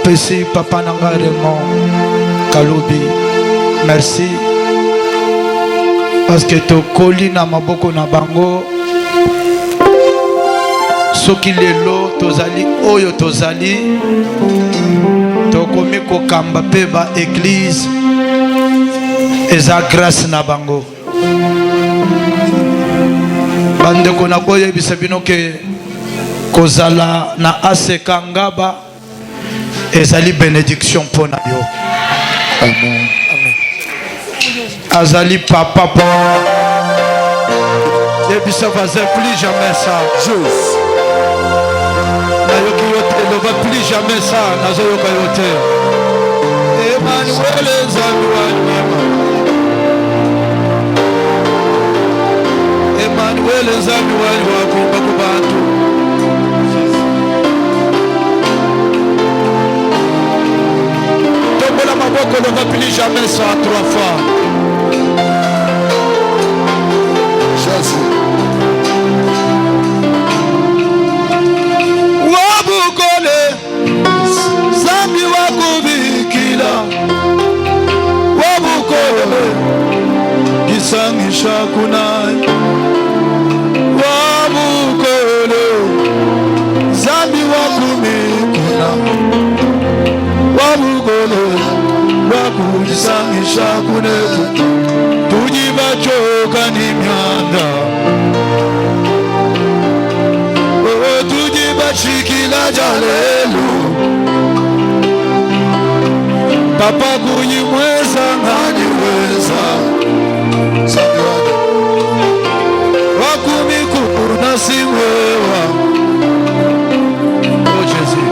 Napesi papa nanga Raymond Kalobi. Merci. Parce que tokoli na maboko na bango. Soki lelo tozali oyo tozali. Tokomi kokamba pe ba église. Eza grâce na bango. Bande kona koye bisabino ke kozala na aseka ngaba. Ezali bénédiction pour na yo. Amen. Azali papa pour. Et puis ça va plus jamais ça. Juste. Nayoki yote ne va plus jamais ça. Nazoyoka yote. Emmanuel Zambouani. Emmanuel Zambouani wa kubantu. La maboko ne va plus jamais ça 3 fois. Jésus. Wabukole Zambi wakubikila. Wabukole Gisangisha kunai. Wabukole Zambi wakubikila. Wabukole Wakujisangisha kunetu tujibachoka ni myanda tujibachikila jalelu papa kunyimweza ngadiweza wakumikuru na siwewa. Oh Jésus.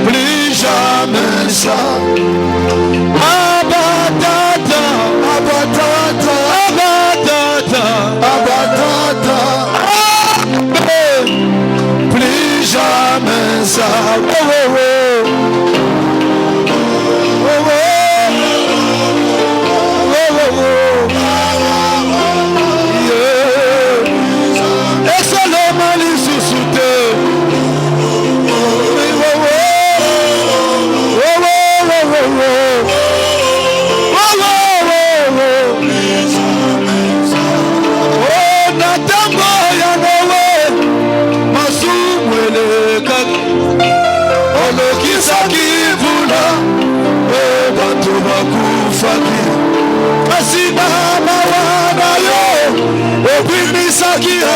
Plus jamais ça. Abatata, abatata, abatata, abatata. Plus jamais ça. Oh, oh, oh. Oh, oh, oh, oh.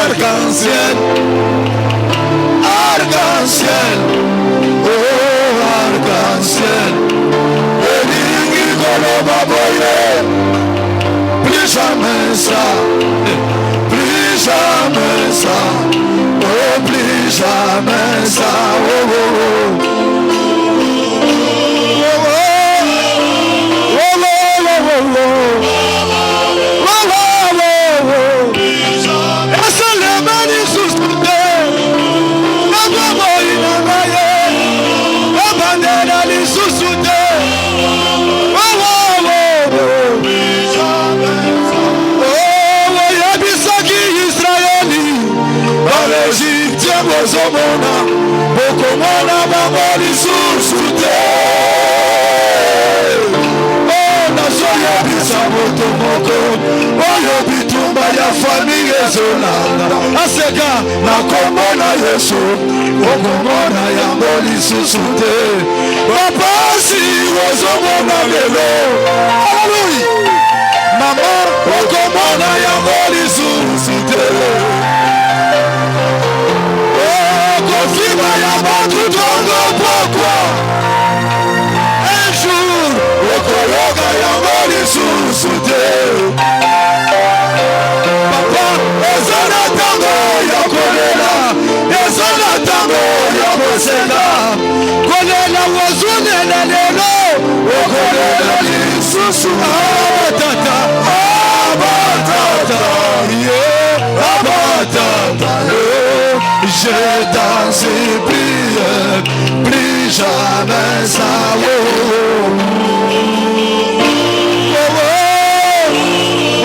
Arc-en-ciel, arc-en-ciel, oh arc-en-ciel, Elingi Koloba Boye, plus jamais ça, plus jamais ça, oh plus jamais ça, oh oh oh. Bozomona, bokomona bangoli susute. Oh, nazoya bisa moto moko, oyo bitumba ya famille ezolanda. Aseka, nakomona Yesu, bokomona yangoli susute. Bapasi, bozomona lelo. Hallelujah. Mama, bokomona yangoli susute. Pourquoi un jour au Kologa Yamoli sous-soudé Papa, ezana tango yakolela ezana tango yakosela kolela wazunela lelo okolela lisusu abatata abatata yeah abatata je t'en supplie, plus jamais ça. Oh, oh, oh, oh.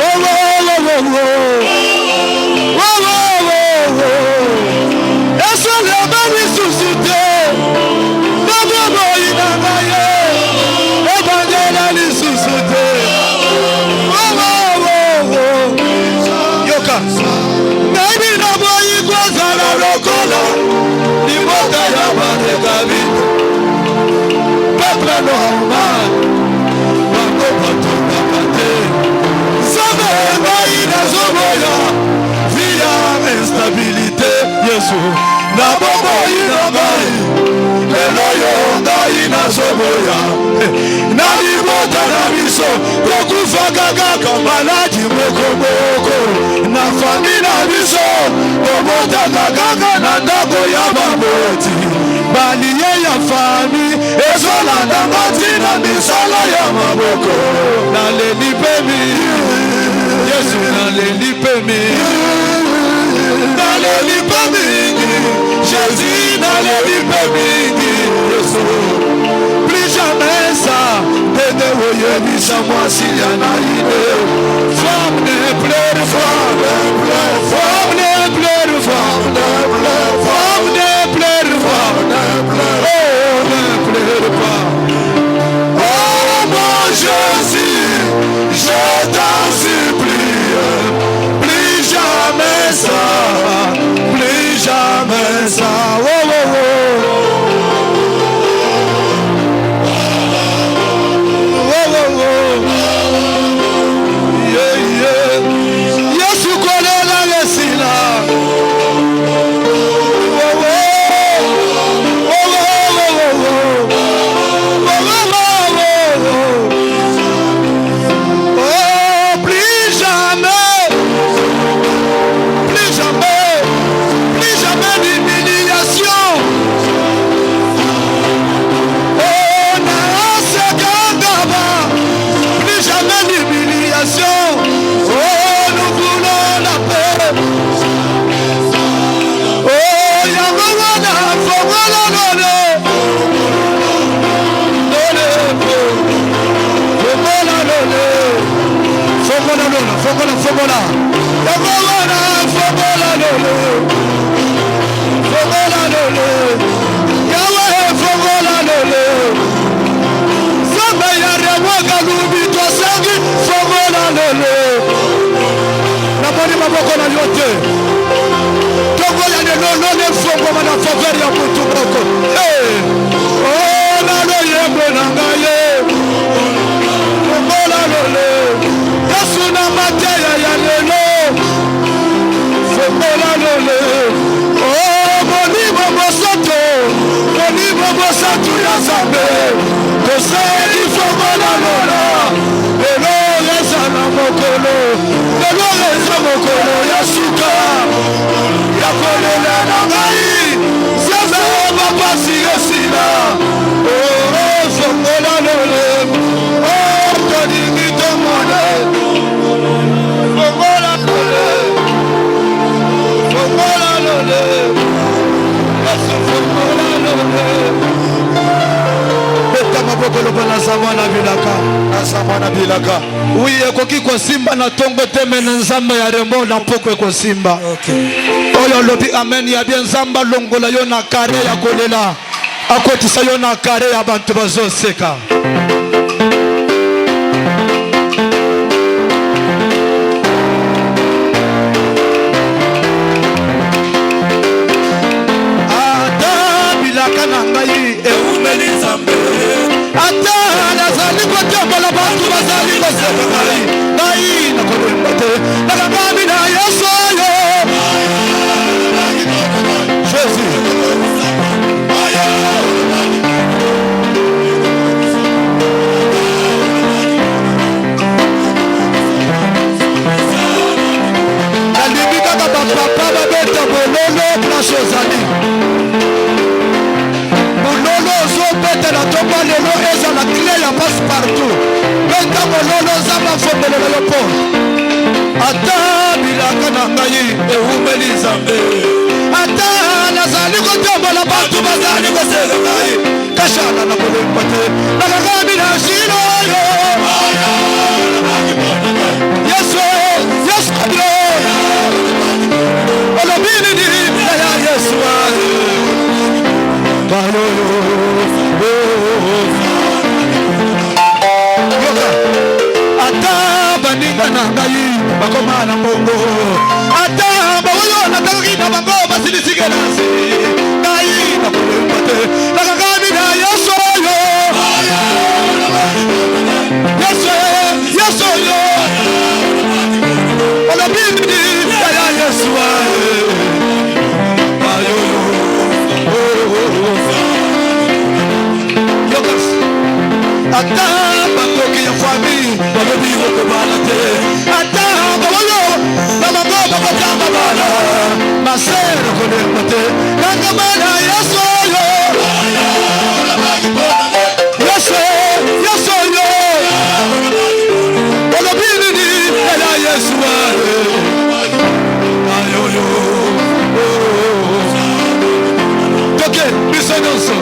Yesu na bongo ina ngai lelo yo ngai na soboya na libota na biso tokufa kaka maladi moko na fami na biso tobota kaka na ndako ya baboti baliye ya fami ezolanda ngati na misala ya maboko naleli pemi Yesu naleli pemi Jésus naleli pemi Yesu plus jamais ça Dede oyebisa mwasi ya na ide femme ne pleure femme ne pleure femme ne pleure femme ne pleure femme ne pleure femme ne pleure oh ne pleure pas oh mon Jésus je t'en supplie plus jamais ça plus jamais ça oh oh oh oui ekoki kosimba na tongo te mena nzambe ya rembo na poko ekosimba oyo lobi amen ya bien nzamba longola yo na kare ya kolela akotisa yo na kare ya bantu bazoseka ata bilaka na ngai eumeli nzambe ata nazali kotambola bantu bazali koseka ngai na kolemba te nakangami na Yesu oyo Jésus nalingi kaka bapapa babeta bololo place ozali bololo ozobetela tomba lelo eza na clé ya passe partout beta bololo zamba fobelela yo mpo ata bilaka na ngai eumeli nzambe ata nazali kotambola bantu bazali koseka ngai kashana na kolemba te nakangami na shilo oyo Yesu Yesu olobi nini ya Yesu balolo ata baninga na ngai bakoma na mbongo ata baoyo natakaki na bango basilisikela nsi ngai na kolemba te nakangami na Yesu oyo Yesu Yesu oyo olobi nini ya Yesu ata bakoki ya famille balobi okobala te ata baboyo babango bakotamba bala masere kolemba te nangamana yesu oyo yesu oyo balobi nini ela yesu ayoyo toke biso nyonso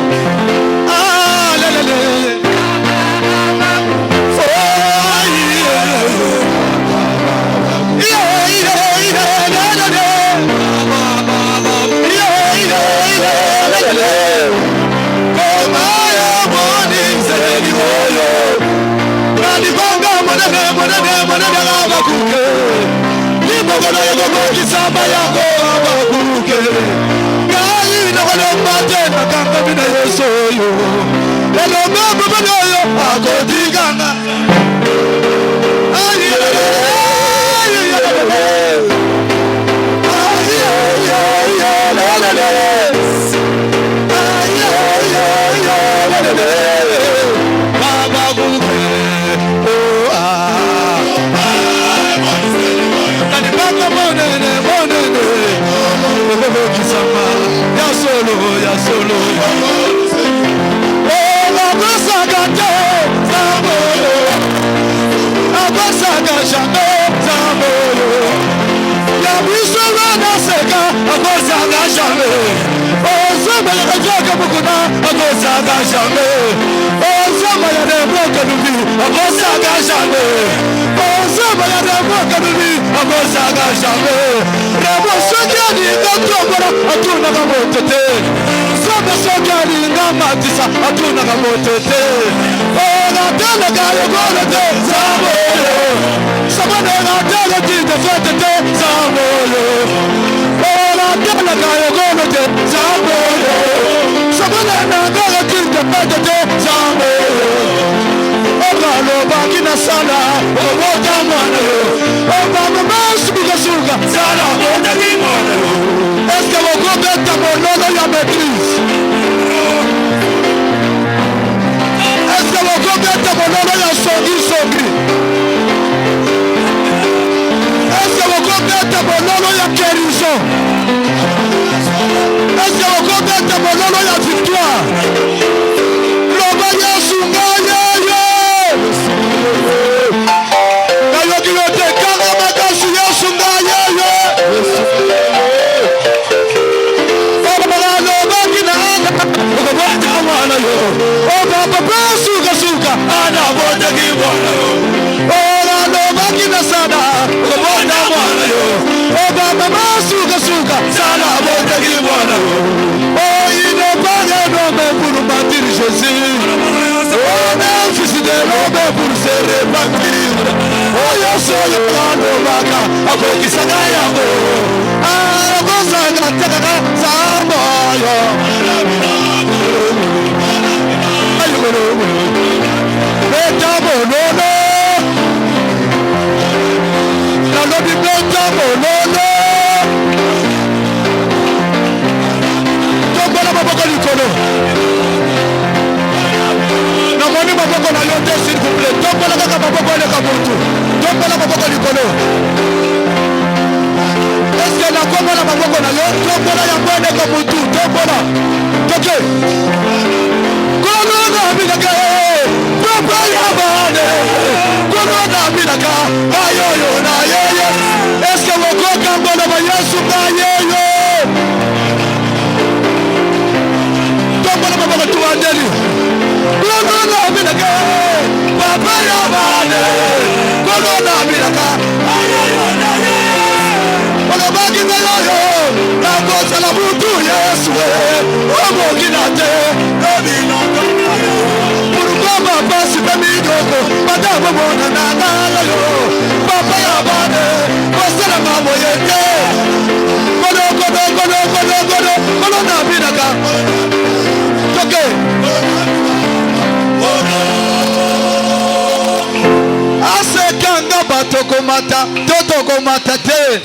tokomata totokomata te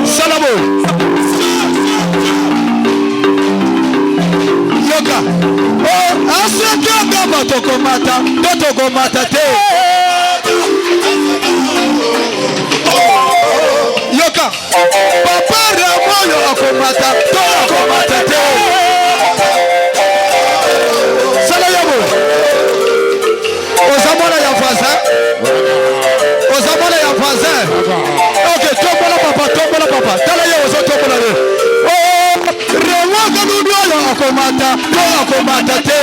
salabo yoka Asekanga batokomata, totokomata te. Yoka, papa Ramoyo akomata, to akomata te. Salayabo. Ozamona ya voisin. Ozamona ya voisin. Ok, tombola papa. Tala yo ozo tombola yo. Oh, Ramoyo nudoyo akomata, to akomata te.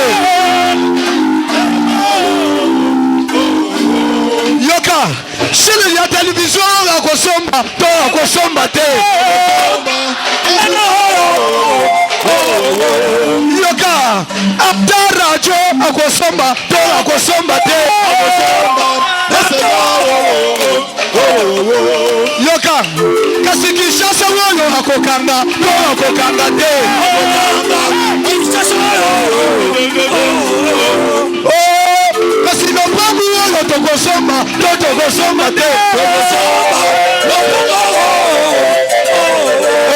Yoka, shile ya television akosomba, to akosomba te. Yoka, abdara jo akosomba, to akosomba te. Yoka, kasikishasa woyo akokanga, to akokanga te. Kasi no pangu woyo tokosomba, to tokosomba te.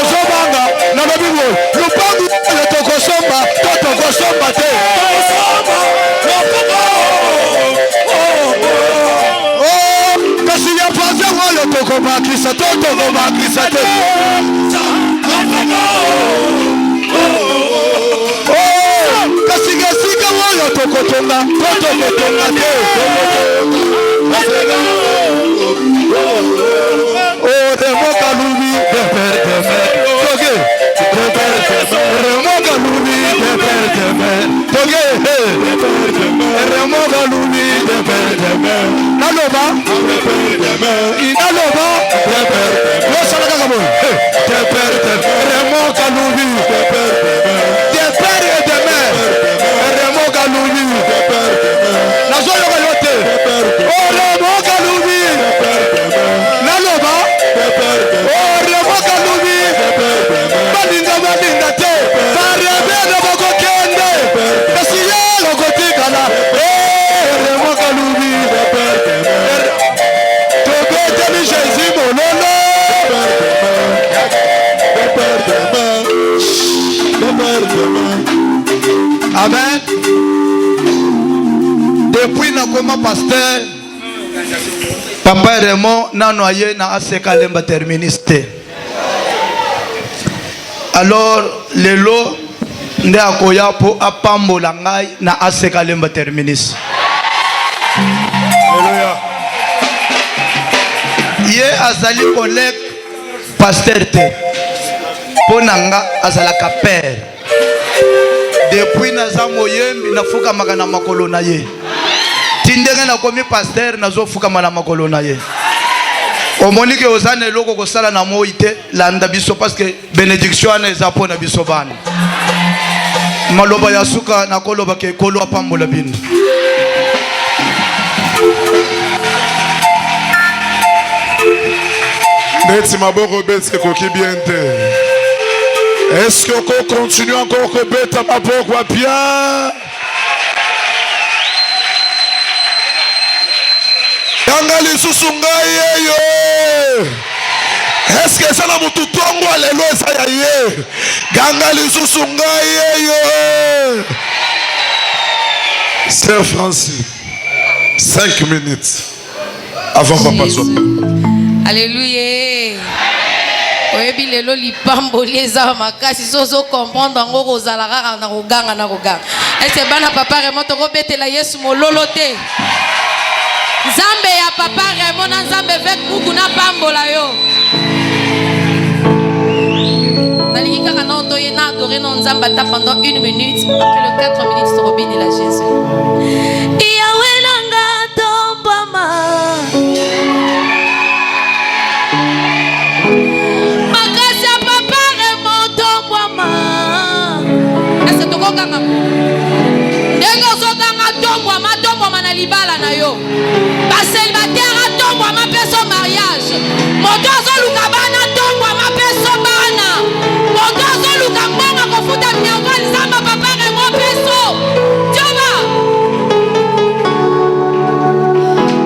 Ozobanga, na lobiwo, no pangu woyo tokosomba, to tokosomba te. Kasi ya faze woyo tokomakisa, to tokomakisa te. Kasika woyo tokotonga, to tokotonga te. Oh, remoka lubi, toge. Remoka lubi, toge. Remoka lubi, naloba, inaloba, losala kamo. Remoka lubi, de père et de mère. Remoka lubi, nazoyo kayote. Oh, remoka lubi, naloba. Oh, remoka lubi, balinda te. Farebe na boko kende, kasi yelo kotikala. Remoka lubi, tobete mi Jésus mololo. Amen. Depuis na koma pasteur Papa Raymond na noyé na aseka lemba terministe. Alors lelo nde akoya po apambola ngai na aseka lemba terministe. Alléluia. Ye azali collègue pasteur te. Ponanga azalaka père. Depuis naza moyembi nafuka makana makolo na ye. Tindenge na komi pasteur nazo fuka makana makolo na ye. Omonike ozane loko kosala na moite landa biso parce que bénédiction ana eza pona biso bana. Maloba ya suka na koloba ke kolo apambola bino. Neti maboko betse koki bien te. Est-ce qu'on continue encore que beta maboko wa bien? Yanga lisusu ngai yeyo. Est-ce que ça na mutu tongo alelo esa ya ye? Ganga lisusu ngai yeyo. Sœur Francis, 5 minutes avant papa soit. Alléluia. Oyebi lelo lipamboli eza makasi sozo comprendre ngo kozala kaka na koganga na koganga. Ese bana papa Raymond to kobetela Yesu mololo te. Nzambe ya papa Raymond na nzambe vek buku na pambola yo. Nalingi kaka na ondoye na adorer non nzamba ta pendant 1 minute après le 4 minutes to kobinela Jésus. Yahweh nanga tombama. Libala na yo ba célibataire atombo ma peso mariage moto azoluka bana tombo ma peso bana moto azoluka mbonga kofuta miango nzamba papa Raymond peso tioba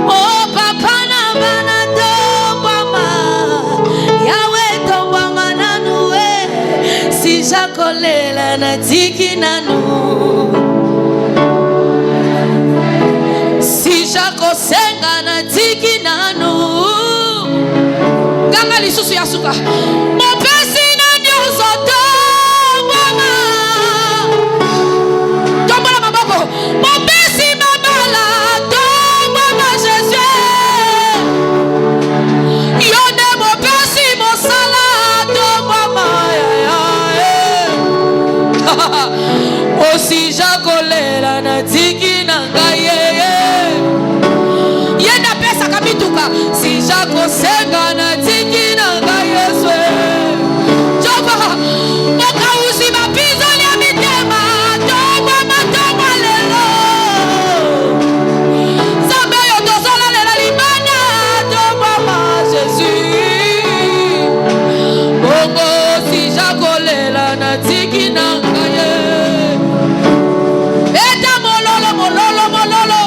oh papa na bana tombo ma Yahweh tombo na nuwe si jakolela na tiki nanu kosenga na tiki nanu ganga lisusu ya suka mopesi na nyonso tongwana tombola maboko mopesi mabala tongwana Jésus yone mopesi mosala tongwana osi jakolela na tiki na ngai yenda pesa kabituka si jakosenga na tiki na ngai Yesu Jova mokausi mapizoli ya mitema tongwa matongwa lelo Zambe yo tozola lela libana tongwa ma Jésus bongo si jakolela na tiki na ngai eta mololo mololo mololo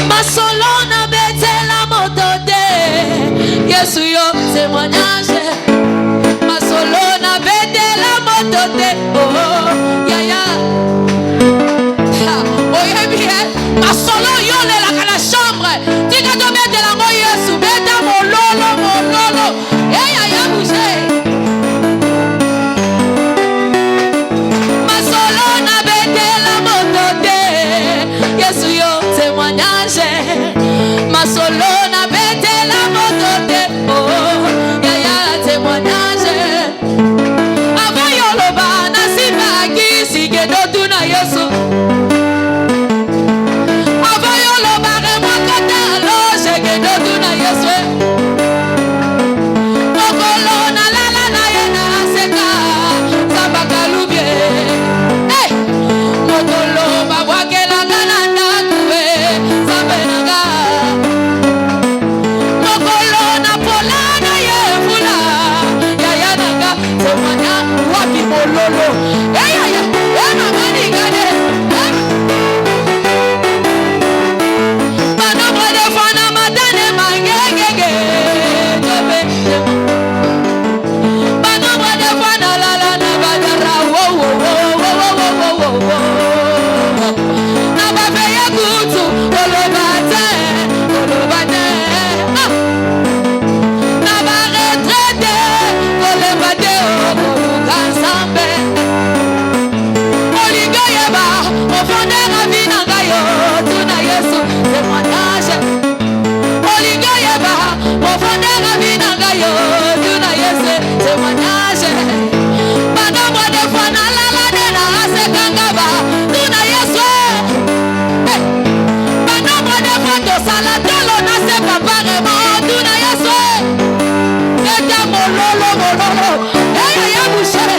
Masolona betela motote Yesu yo témoignage Masolona betela motote oh ya ya oh yeah bien Masolo yo le la kana chambre tika to betela mo Yesu beta mololo mololo eh ya ya bouger Masolona betela motote Yesu yo témoignage Masolona betela motote oh ya ya témoignage avant yoloba na sibaki sigedo tuna Yesu avant yoloba remokata lo sigedo tuna Yesu Mokolona lala na yena seka sabakalubie hey mokolo babwakela ngana ndakuwe sabenanga mokolo na polana yevula yaya nanga semanya wapi mololo yaya mama ningane bana mwade fana matane mangegege tobe bana mwade fana lala na badara wo wo wo wo wo wo wo na bafeye kutu olobate na ba retraite olobate okoluka nzambe olingo yeba ofondera vina ngayo tuna Yesu témoignage olingo yeba ofondera vina ngayo tuna Yesu témoignage bana mwade fana lala nena asekangaba tuna Yesu bana mwade foto salatolo na se papare mo tuna Yesu eta mololo mololo eya ya boucher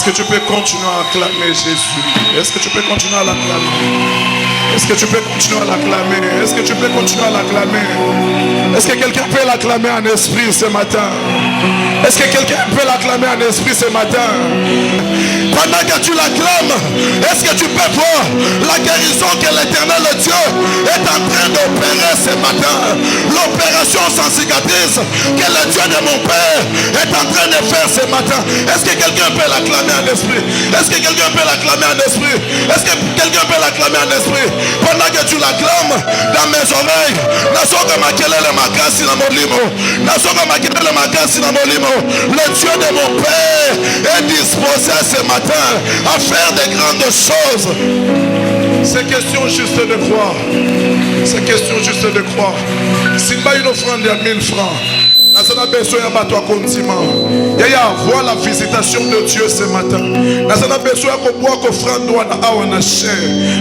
Est-ce que tu peux continuer à acclamer Jésus? Est-ce que tu peux continuer à l'acclamer? Est-ce que tu peux continuer à l'acclamer? Est-ce que tu peux continuer à l'acclamer? Est-ce que quelqu'un peut l'acclamer en esprit ce matin? Est-ce que quelqu'un peut l'acclamer en esprit ce matin? Pendant que tu l'acclames, est-ce que tu peux voir la guérison que l'Éternel Dieu est en train d'opérer ce matin? L'opération sans cicatrice que le Dieu de mon Père est en train de faire ce matin. Est-ce que quelqu'un peut l'acclamer en esprit? Est-ce que quelqu'un peut l'acclamer en esprit? Est-ce que quelqu'un peut l'acclamer en esprit? Pendant que tu l'acclames dans mes oreilles, le Dieu de mon Père est disposé ce matin à faire de grandes choses. C'est question juste de croire. C'est question juste de croire. Si pas une offrande à 1000 francs, Nazana besoin à toi condiment. Yaya, vois la visitation de Dieu ce matin. Nazana besoin qu'on boit qu'offrande doit na chair.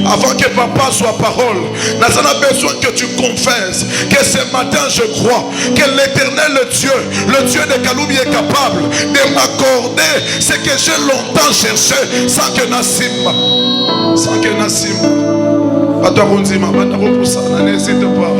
Avant que papa soit parole. Nazana besoin que tu confesses que ce matin je crois que l'Éternel le Dieu de Kaloubi est capable de m'accorder ce que j'ai longtemps cherché sans que Nassim. Sans que Nassim. À toi condiment, n'hésite pas.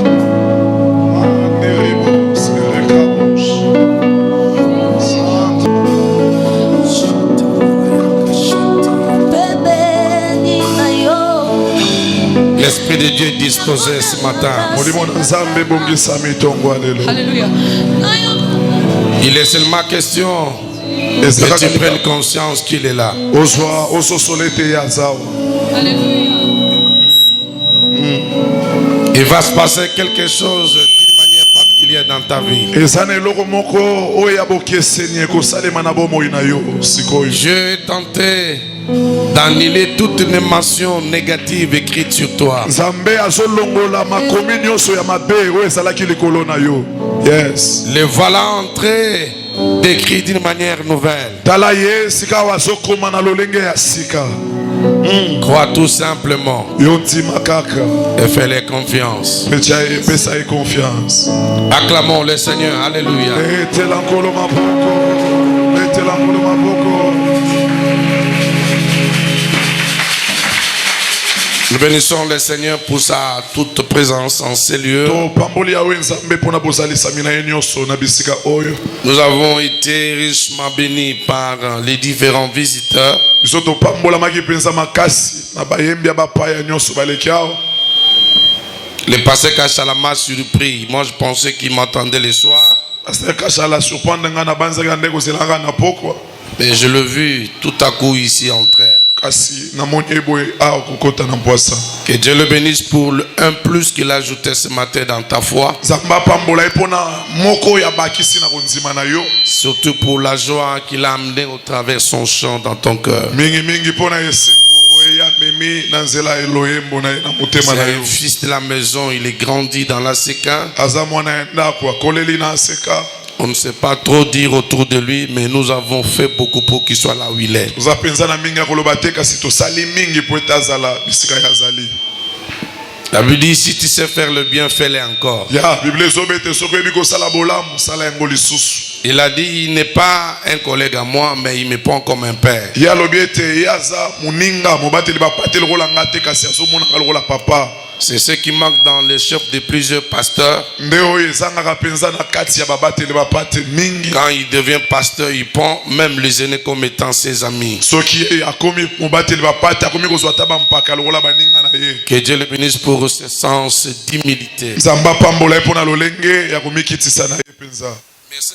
L'Esprit de Dieu est disposé ce matin. Alléluia. Il est seulement question que tu prennes conscience qu'il est là. Alléluia. Il va se passer quelque chose d'une manière particulière dans ta vie. Dieu est tenté d'annuler toute une émotion négative écrite sur toi. Yes. Le voilà entré décrit d'une manière nouvelle. Crois tout simplement et fais-les confiance. Acclamons le Seigneur. Alléluia. Nous bénissons le Seigneur pour sa toute présence en ces lieux. Nous avons été richement bénis par les différents visiteurs. Le pasteur Kachala m'a surpris. Moi, je pensais qu'il m'entendait le soir. Mais je l'ai vu tout à coup ici entrer. Que Dieu le bénisse pour un plus qu'il a ajouté ce matin dans ta foi. Surtout pour la joie qu'il a amenée au travers de son chant dans ton cœur. C'est un fils de la maison, il est grandi dans la Séka. On ne sait pas trop dire autour de lui, mais nous avons fait beaucoup pour qu'il soit là où il est. La Bible dit, si tu sais faire le bien, fais-le encore. Il a dit, il n'est pas un collègue à moi, mais il me prend comme un père. C'est ce qui manque dans les chefs de plusieurs pasteurs. Quand il devient pasteur, il prend même les aînés comme étant ses amis. Que Dieu le bénisse pour ce sens d'humilité. Merci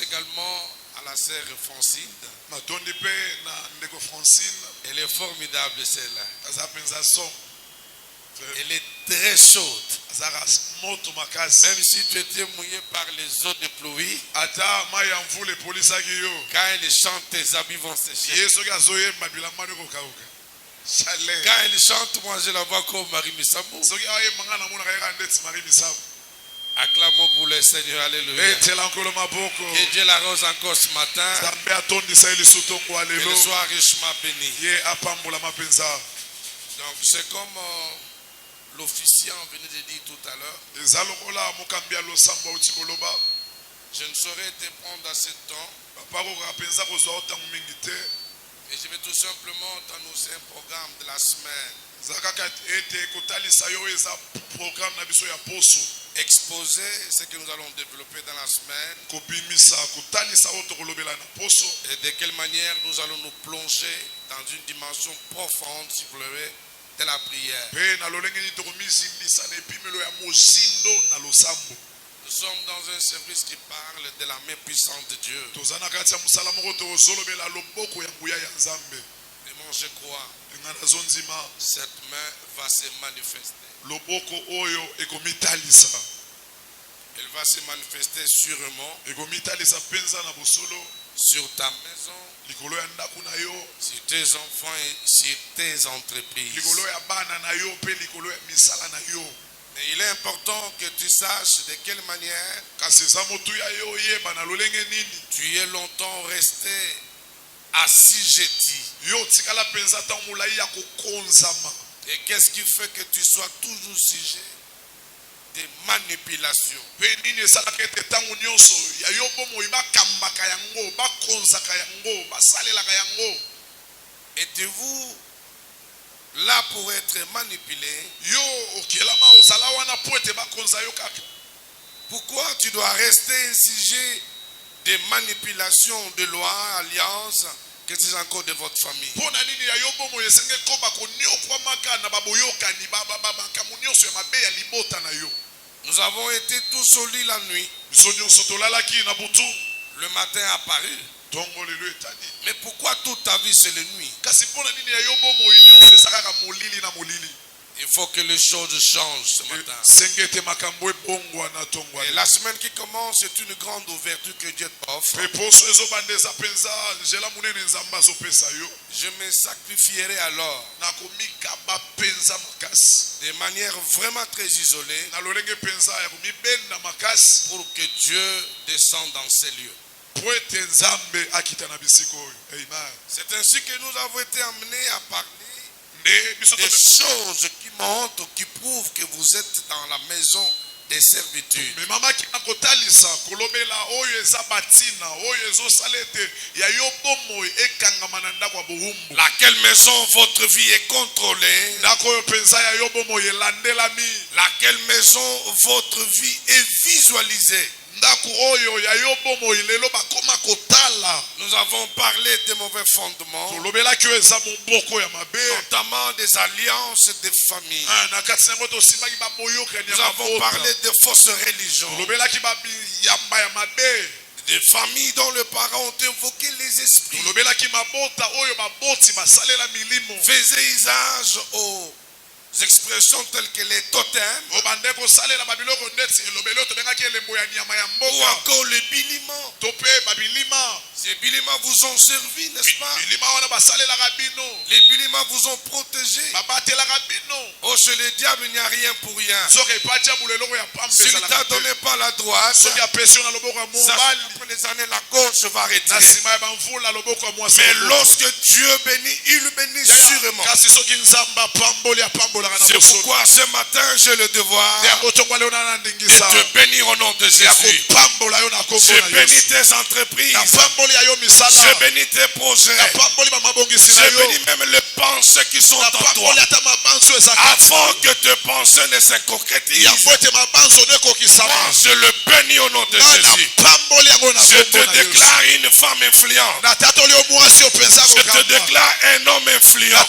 également à la sœur Francine. Elle est formidable celle-là. Elle est très chaude. Même si tu étais mouillé par les eaux de pluie, quand elle chante, tes habits vont sécher. Quand elle chante, moi je la vois comme Marie Missamou. Acclamons pour le Seigneur. Alléluia. Que Dieu l'arrose encore ce matin. Que le soit richement béni. Donc c'est comme l'officiant venait de dire tout à l'heure. Je ne saurais te prendre à ce temps. Et je vais tout simplement t'annoncer un programme de la semaine. Exposer ce que nous allons développer dans la semaine. Et de quelle manière nous allons nous plonger dans une dimension profonde, si vous voulez, de la prière. Nous sommes dans un service qui parle de la main puissante de Dieu. Et moi je crois, cette main va se manifester. Elle va se manifester sûrement sur ta maison, sur tes enfants et sur tes entreprises. Mais il est important que tu saches de quelle manière tu es longtemps resté assujetti. Et qu'est-ce qui fait que tu sois toujours sujet des manipulations? Êtes-vous là pour être manipulé? Pourquoi tu dois rester un sujet de manipulation, de loi, alliance, que c'est encore de votre famille? Nous avons été tous au lit la nuit. Le matin apparu. Mais pourquoi toute ta vie c'est la nuit? Il faut que les choses changent ce matin. Et la semaine qui commence, c'est une grande ouverture que Dieu t'offre. Je me sacrifierai alors de manière vraiment très isolée pour que Dieu descende dans ces lieux. C'est ainsi que nous avons été amenés à parler des choses qui montrent, qui prouvent que vous êtes dans la maison des servitudes. Laquelle maison votre vie est contrôlée? Laquelle maison votre vie est visualisée? Nous avons parlé des mauvais fondements, notamment des alliances des familles. Nous avons parlé de fausses religions, des familles dont les parents ont invoqué les esprits, faisaient usage aux expressions telles que les totems ou encore les biliments. Ces biliments vous ont servi, n'est-ce pas? Les biliments vous ont protégé. Oh, chez le diable, il n'y a rien pour rien. S'il ne t'a donné pas la droite, après les années, la gauche va arrêter. Mais lorsque Dieu bénit, il bénit sûrement. C'est pourquoi ce matin, j'ai le devoir de te bénir au nom de Jésus. Je bénis tes entreprises. Je bénis tes projets. Je bénis même les pensées qui sont en toi. Avant que tes pensées ne se concrétisent, je le bénis au nom de Jésus. Je te déclare une femme influente. Je te déclare un homme influent.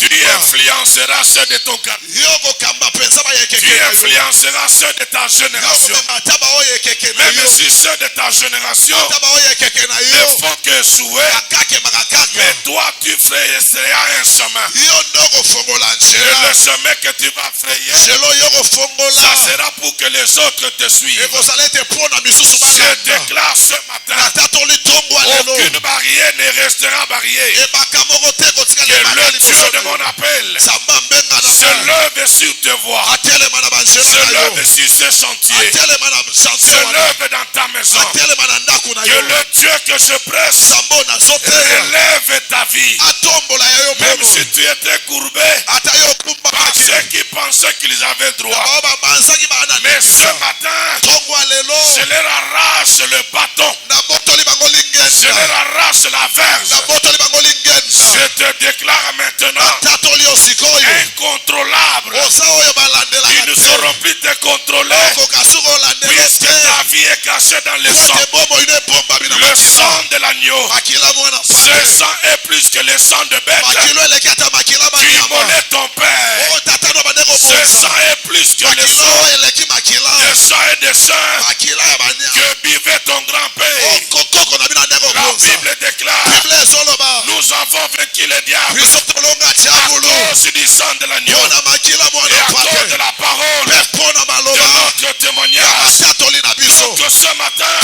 Tu influenceras ceux de ton quartier. Tu influenceras ceux de ta génération. Même si ceux de ta génération ne font que souhait, mais toi tu frayeras un chemin. Et le chemin que tu vas frayer, ça sera pour que les autres te suivent. Je déclare ce matin, aucune barrière ne restera barrière. Que le Dieu de mon appel se lève sur tes voies, se lève sur ces chantiers, se lève dans ta maison. Que le Dieu que je presse relève ta vie. Même si tu étais courbé par ceux qui pensaient qu'ils avaient droit, mais ce matin je leur arrache le bâton, je leur arrache lance la verge. Je te déclare maintenant incontrôlable. Ils ne sauront plus te contrôler puisque ta vie est cachée dans le sang. Le sang de l'agneau. Ce sang est plus que le sang de bête. Tu immolais ton père. Ce sang est plus que le sang et des saints que buvait ton grand-père. La Bible déclare, nous avons vaincu le diable à cause du sang de l'agneau et à cause de la parole de notre témoignage. Donc ce matin,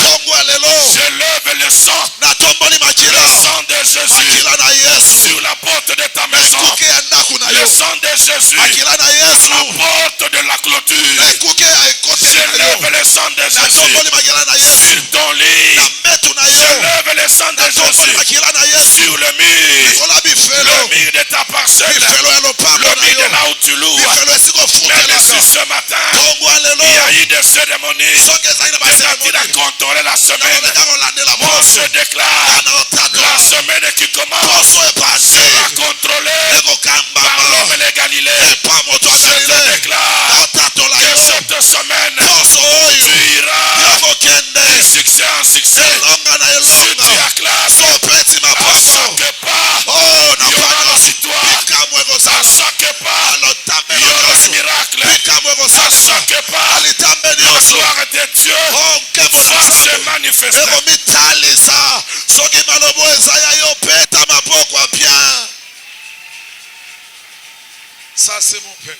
je lève le sang de Jésus sur la porte de ta maison. Le sang de Jésus à la porte de la clôture. Je lève le sang de Jésus sur ton lit. Je lève le sang de Jésus sur le mur de ta parcelle, le mur de là où tu loues. Même si ce matin, il y a eu des cérémonies c'est-à-dire à contrôler la semaine. On se déclare la semaine qui commence sera contrôlée par l'homme et les Galilées. Je te déclare que cette semaine tu iras de succès en succès. Si tu acclames, à chaque pas il y aura la victoire. À chaque pas il y aura le miracle. À chaque pas la gloire de Dieu va se manifester. Ça c'est mon Père.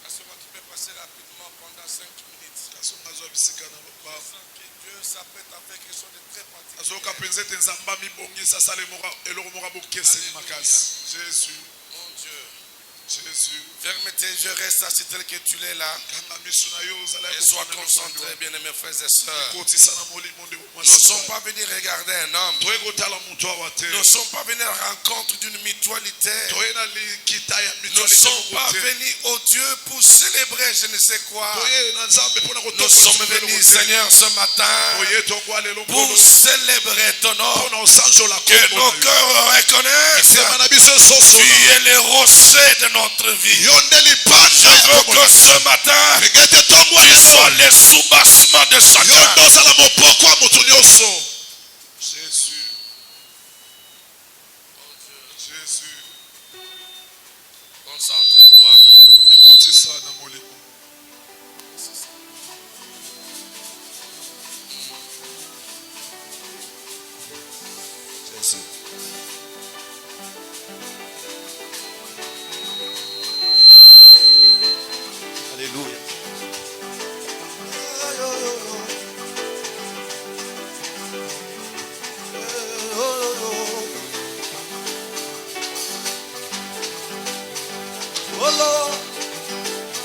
Est-ce que tu peux passer rapidement pendant 5 minutes? Dieu s'apprête à faire quelque chose de très particulier. Jésus. Mon Dieu. Jésus. Ferme tes yeux, reste assis tel que tu l'es là. Et sois concentré, bien-aimés frères et sœurs. Nous ne sommes pas venus regarder un homme. Nous ne sommes pas venus à la rencontre d'une mutualité. Nous ne sommes pas venus au Dieu pour célébrer je ne sais quoi. Nous sommes venus, Seigneur, ce matin pour célébrer ton nom. Que nos cœurs reconnaissent. Tu es le rocher de notre vie. Je veux que ce matin, tu sois le soubassement de chacun. Jésus. Jésus. Concentre-toi. Jésus. Alléluia.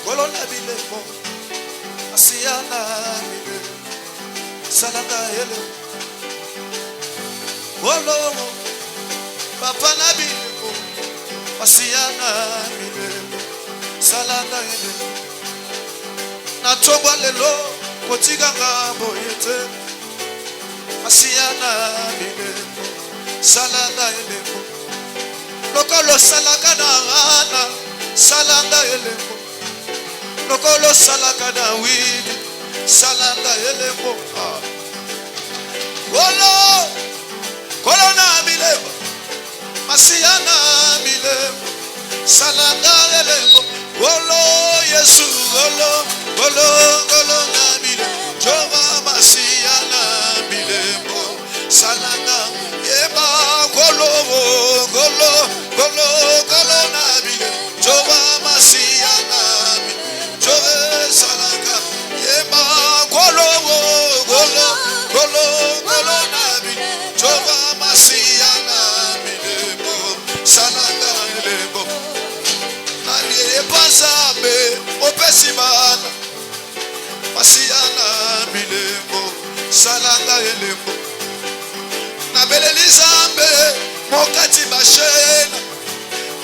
Kolona bileko asiana mile salanga ele Olo papa na bileko asiana mile salanga ele na tobwa lelo kotikanga boyete asiana mile salanga ele lokolo salaka na rana salanga elembo lokolo salaka na widi salanga elembo kolo na milebo masiana milebo salanga elembo Yesu kolo na milebo jova masiana milebo salanga yeba kolo na milebo jova masiana milebo jova salanga yeba kolo na milebo jova masiana milebo salanga milebo na yepasambe opesimana masiana milebo salanga milebo na belelizambe mokati bashena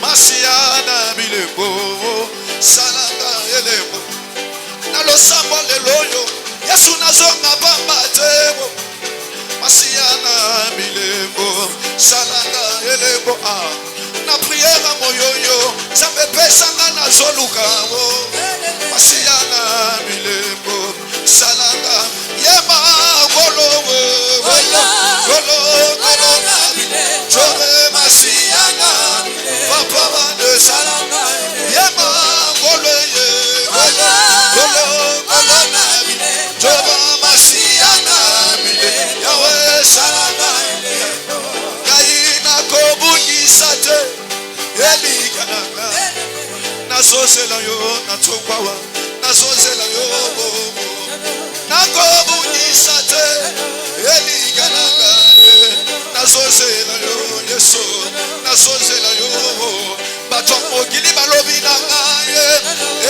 masiana milebo salanga milebo na losambo leloyo Yesu nazonga bamba tebo Masiana milembo Salanga elebo Na prière moyoyo Zambe pesanga na zoluka Masiana milembo Salanga Yema golo Jove Masiana Papa de Salanga Yema golo Jova Masiana Yahweh Salanga Kaina Kobuki Sate Eligananga Nasosela yo Natokwawa Nasosela yo Nakobuki Sate Eligananga Nasosela yo Yeso Nasosela yo Batongo Gili Balobi Nanga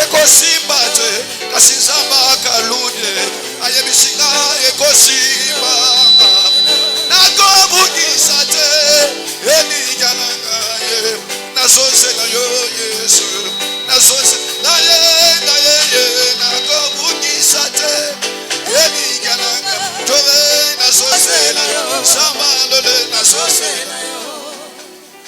Eko Simbate Kasizamba Kalude Ayebishinga Eko Simba Nakobuki Sate Eligananga Nasosela yo Yesu Nasosela ye Nakobuki Sate Eligananga Tove Nasosela yo Samalole Nasosela yo.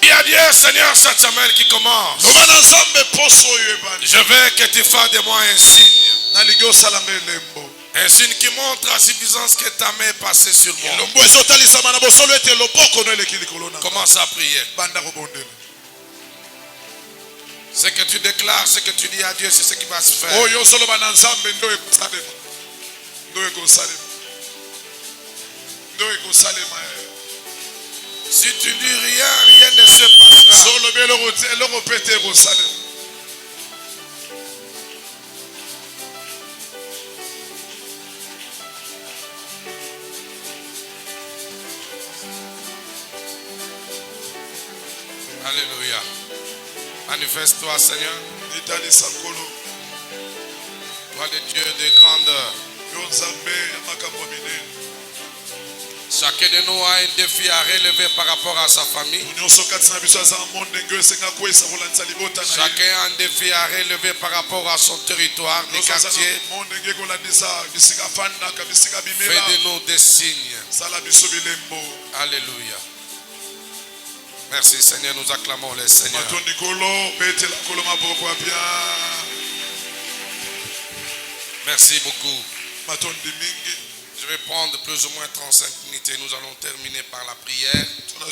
Il y a Dieu Seigneur cette semaine qui commence. Je veux que tu fasses de moi un signe. Un signe qui montre la suffisance que ta main est passée sur moi. Commence à prier. Ce que tu déclares, ce que tu dis à Dieu, c'est ce qui va se faire. Si tu dis rien, rien ne se passera. Alléluia. Manifeste-toi, Seigneur. Toi, le Dieu de grandeur. Chacun de nous a un défi à relever par rapport à sa famille. Chacun a un défi à relever par rapport à son territoire, les quartiers. Fais de nous des signes. Alléluia. Merci Seigneur, nous acclamons le Seigneur. Merci beaucoup. Je vais prendre plus ou moins 35 minutes et nous allons terminer par la prière et par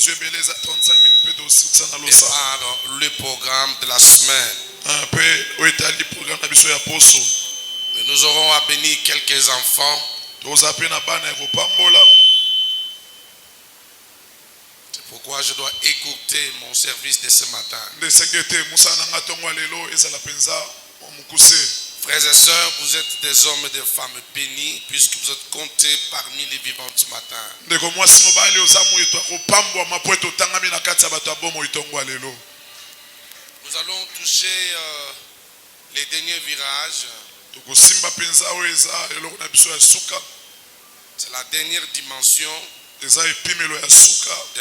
le programme de la semaine. Et nous aurons à bénir quelques enfants. C'est pourquoi je dois écouter mon service de ce matin. Frères et sœurs, vous êtes des hommes et des femmes bénis puisque vous êtes comptés parmi les vivants du matin. Nous allons toucher les derniers virages. C'est la dernière dimension de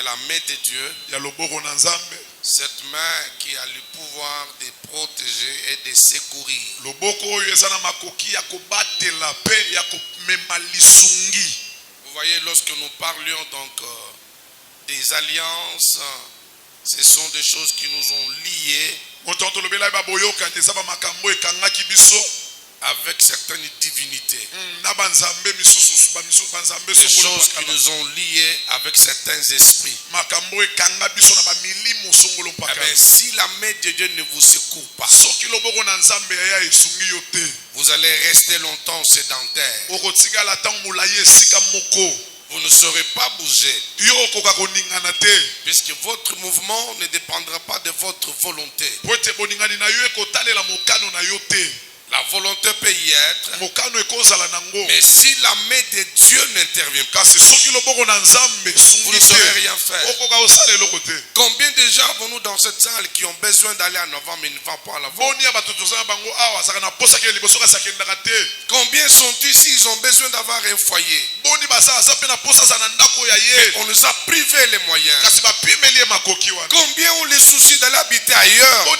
la main de Dieu. Cette main qui a le pouvoir de protéger et de secourir. Vous voyez, lorsque nous parlions donc des alliances, ce sont des choses qui nous ont liés avec certaines divinités. Des choses qui nous ont liés avec certains esprits. Si la main de Dieu ne vous secourt pas, vous allez rester longtemps sédentaire. Vous ne saurez pas bouger. Puisque votre mouvement ne dépendra pas de votre volonté. La volonté peut y être, mais si la main de Dieu n'intervient pas, vous ne saurez rien faire. Combien de gens avons-nous dans cette salle qui ont besoin d'aller en avant mais ne vont pas en avant? Combien sont ici, ils ont besoin d'avoir un foyer, mais on nous a privé les moyens? Combien ont les soucis d'aller habiter ailleurs, on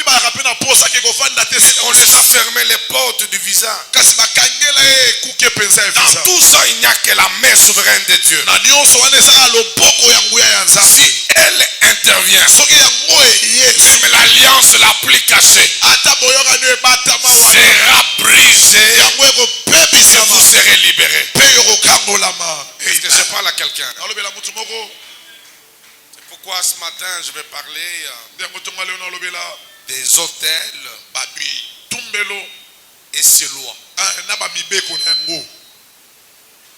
les a fermé les portes? l'ordre du visa. kasi bakangela ye ekuke penza ya Dans visa tout ça, il n'y a que la main souveraine de Dieu. na nyonso wana ezaka loboko ya nguya ya nzambe Si elle intervient, soki yango eye même l'alliance la plus cachée ata boyokani ebatama wana sera brisée yango et ekopebisama vous serez libérés. mpe yokokangolama Est-ce que je parle à quelqu'un? nalobela mutu moko C'est pourquoi ce matin je vais parler ndengo ntonga leo nalobela des hôtels babitumbelo et ses lois. na bamibeko na yango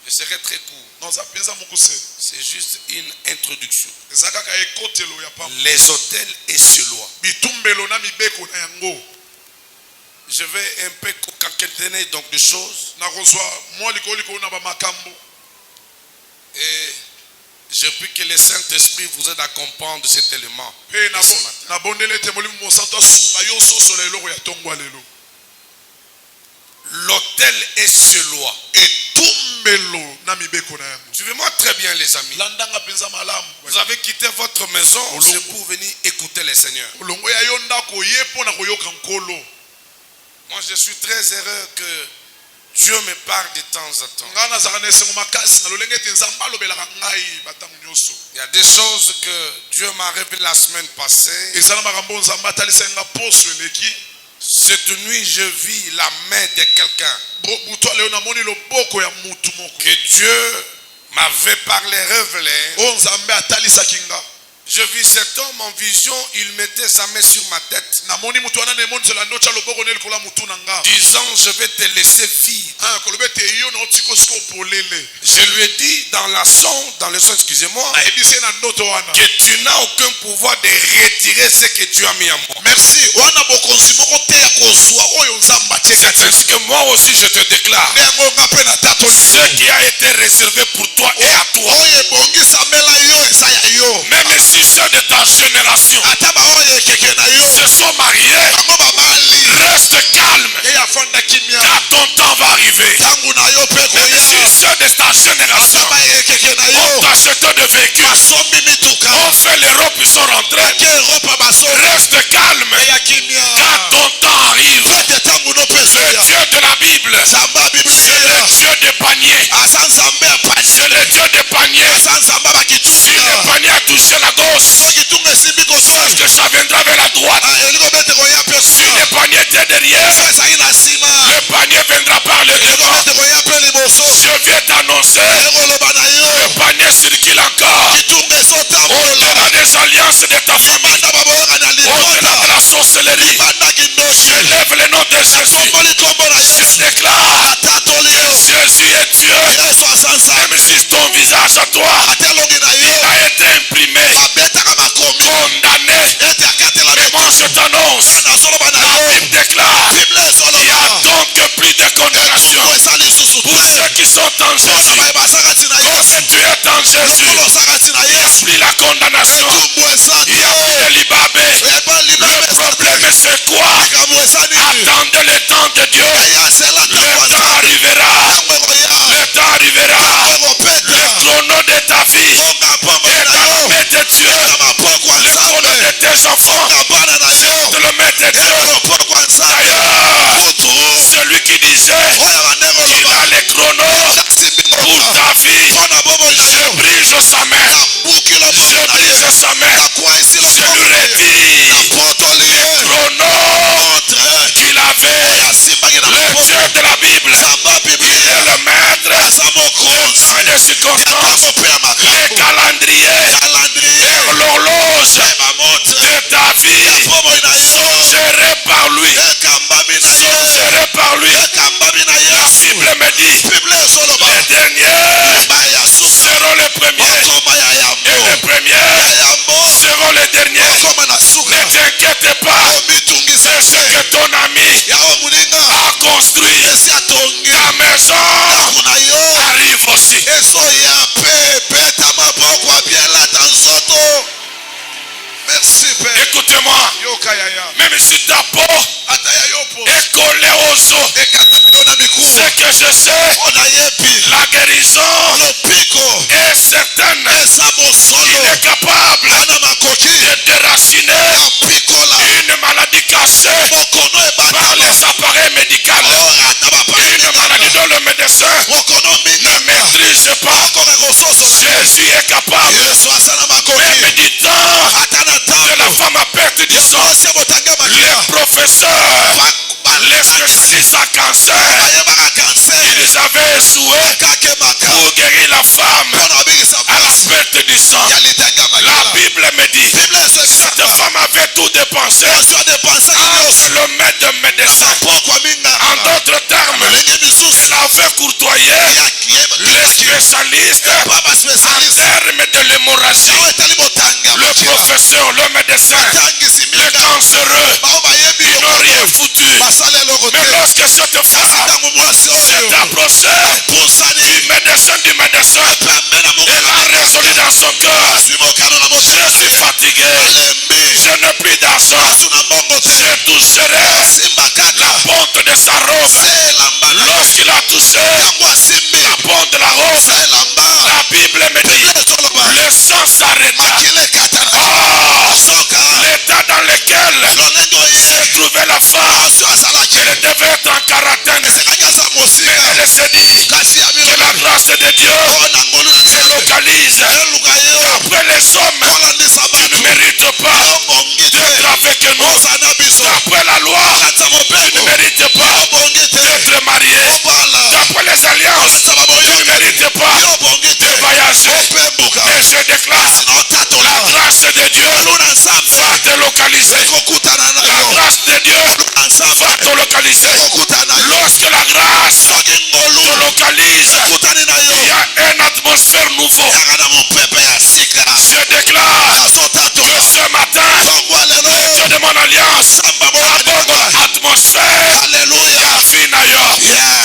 Je serai très court. noza mpenza mokuse C'est juste une introduction. eza kaka ekotelo ya pamba Les hôtels et ses lois. bitumbelo na mibeko na yango Je vais un peu concaténer donc des choses. nakozwa mwa likoliko na bamakambo Et je prie que le Saint-Esprit vous aide à comprendre cet élément. mpe de ce matin. nabondeli ete molimo mosantu asunga yo ososola eloko ya ntongwa lelo L'hôtel et ses lois. etumbelo na mibeko na yango Suivez-moi très bien les amis. landanga mpenza malamu Vous avez quitté votre maison, c'est pour venir écouter le Seigneur. olongo ya yo ndako ye mpo na koyoka nkolo Moi je suis très heureux que Dieu me parle de temps en temps. ngai nazalaka na esengo makasi na lolenge ete nzambe alobelaka ngai batango nyonso Il y a des choses que Dieu m'a révélées la semaine passée. eza na makambo nzambe atalisaki nga poso eleki Cette nuit, je vis la main de quelqu'un butwa leo namoni loboko ya mutu moko que Dieu m'avait parlé, révélé. oyo nzambe atalisaki nga Je vis cet homme en vision, il mettait sa main sur ma tête, namoni mutu wana naemonisela ndo tya loboko ne likolo ya mutu na nga disant je vais te laisser vivre. koloba ete yo naotika sika opolele Je lui ai dit dans le son, excusez-moi, nayebisi ye na ndoto wana que tu n'as aucun pouvoir de retirer ce que Dieu a mis en moi. merci wana bokonzi moko te ya kozwa oyo nzambe atie C'est ainsi que moi aussi je te déclare, nde yango nga mpe natatoli ce qui a été réservé pour toi et à toi, oyo ebongisamela yo eza ya yo même si ceux de ta génération ata baoyo ekeke na yo se sont mariés, bango babali reste calme, ye afanda kimia car ton temps va arriver. ntango na yo mpe Même si koya ceux de ta génération ata baekeke na ont yo acheté de véhicules, basombi mituka ont fait l'Europe, ils sont rentrés, ake eropa basombi reste calme, eya kimia car ton temps arrive. ete ntango no mpe Le soya Dieu de la Bible, nzambe ya c'est biblia le Dieu des paniers, aza nzambe ya c'est le Dieu des paniers. aza nzambe ya Si bakitunga le panier a touché la gauche, kitunga esimbi sache koso que ça viendra vers la droite. elingo bete koya mpe Si sima le panier était derrière, so ezali na nsima le panier viendra par le elingo devant. bete koya mpe liboso Je viens t'annoncer, ekoloba na yo le panier circule encore. kitunga ezotambola Au-delà des alliances de ta famille, banda baboyaka na au-delà de libota la sorcellerie, banda kindoki je lève le nom de Jésus. komboli nkombo na Je yesu déclare atatoli que yo Jésus est Dieu. yesu aza nzambe Même si ton visage à toi ate elongi na yo a été imprimé, babetaka makomi condamné, ete akatela et moi je t'annonce, nazoloba na la yo Bible déclare, bible il y a ezoloba donc plus de condamnation etumo eza lisusu pour te ceux qui sont en Jésus. baye baza kati na Comme yesu tu es en Jésus, lokolo oza kati na il n'y a yesu plus la condamnation, etumbu eza il n'y a plus de libabé. eba libabe Le eza problème c'est quoi? likambo eza nini Attendez le temps de Dieu. eyazela Le ntango temps nzambe arrivera. ntango ekoya Le temps arrivera. ekopeta Le chrono de ta vie onga pombo est na dans la yo main de Dieu. na mapoko ya Le chrono nzambe de tes enfants onga bana na c'est yo dans la main de Dieu. eza mapoko ya nzambe D'ailleurs, kutu celui qui disait oyo bandeko qu'il loba a les chronos pour ta vie, mpo na bomoi na je yo brise sa main. nabuki loboko Je na ye brise sa main. nakwaisi Je loboko lui na ye redis napotoli ye chronos montre qu'il avait. oyo asimbaki na Le maboko Dieu de la Bible, nzambe ya il est biblia le maître aza mokonzi dans les circonstances, ntango mpe ya les makambo calendriers, calendrier l'horloge mpe bamontre de ta vie bomoi na yo sont gérés par lui. ekambami na Sont ye gérés par lui. ekambami na La yesu Bible me dit, biblia ezoloba les derniers baya suka seront les premiers okoma ya et yambo les premiers ya yambo seront les derniers. okoma na suka Ne t'inquiète pas, omitungisa c'est ce que ton ami yawe moninga a construit. esi atongi Ta maison ndako na yo arrive aussi. ezoya mpe beta maboko abielata nzoto merci père Écoutez-moi, yoka yaya même si ta peau ata ya yo po est collée aux os, ekataki yo na mikumu ce que je sais, mpo nayebi la guérison lopiko est certaine. eza Il mosolo est capable ana makoki de déraciner apikola une maladie cachée mokono par ebatama les appareils médicaux. sais pas. Jésus est capable. Même du temps que la femme a perdu du sang, les professeurs, les spécialistes en cancer, ils avaient échoué pour guérir la femme à la perte du sang. La Bible me dit, cette femme avait tout dépensé entre le maître de médecin. En d'autres termes, elle avait courtoyé les spécialistes en termes de l'hémorragie, le professeur, le médecin, le cancéreux. Ils n'ont rien foutu. Mais lorsque cette femme s'est approchée du médecin, elle a résolu dans son cœur: je suis fatigué, je n'ai plus d'argent, je toucherai la ponte de sa robe. Lorsqu'il a touché la ponte de la robe, la Bible me dit, le sang s'arrêta. L'état dans lequel se trouvait la femme, elle devait être en quarantaine. Mais elle s'est dit que la grâce de Dieu me localise. D'après les hommes, tu ne mérites pas d'être avec nous. D'après la loi, tu ne mérites pas d'être marié. D'après les alliances, tu ne mérites pas de voyager. Et je déclare, la grâce de Dieu va te localiser. La grâce de Dieu va te localiser. Lorsque la grâce te localise, il y a une atmosphère nouveau. Je déclare que ce matin, le Dieu de mon alliance aborde l'atmosphère.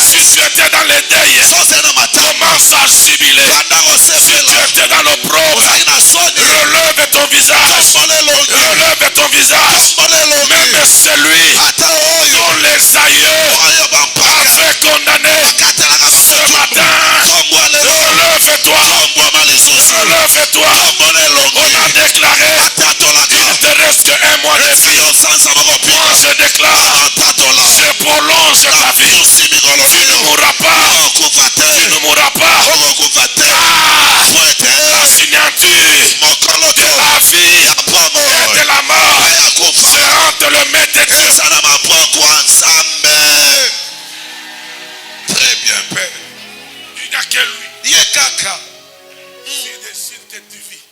Si tu étais dans les deuils, commence à jubiler. Si tu étais dans l'opprobre, relève ton visage. Relève ton visage. Même celui dont les aïeux avaient condamné, ce matin, relève-toi. Relève-toi. On a déclaré qu'il ne te reste qu'un mois de vie. Moi je déclare, je prolonge ta vie. Tu ne mourras pas. Tu ne mourras pas. La signature de la vie et de la mort, c'est entre le maître et Dieu. Très bien, Père. Il n'y a que lui. S'il décide que tu vis,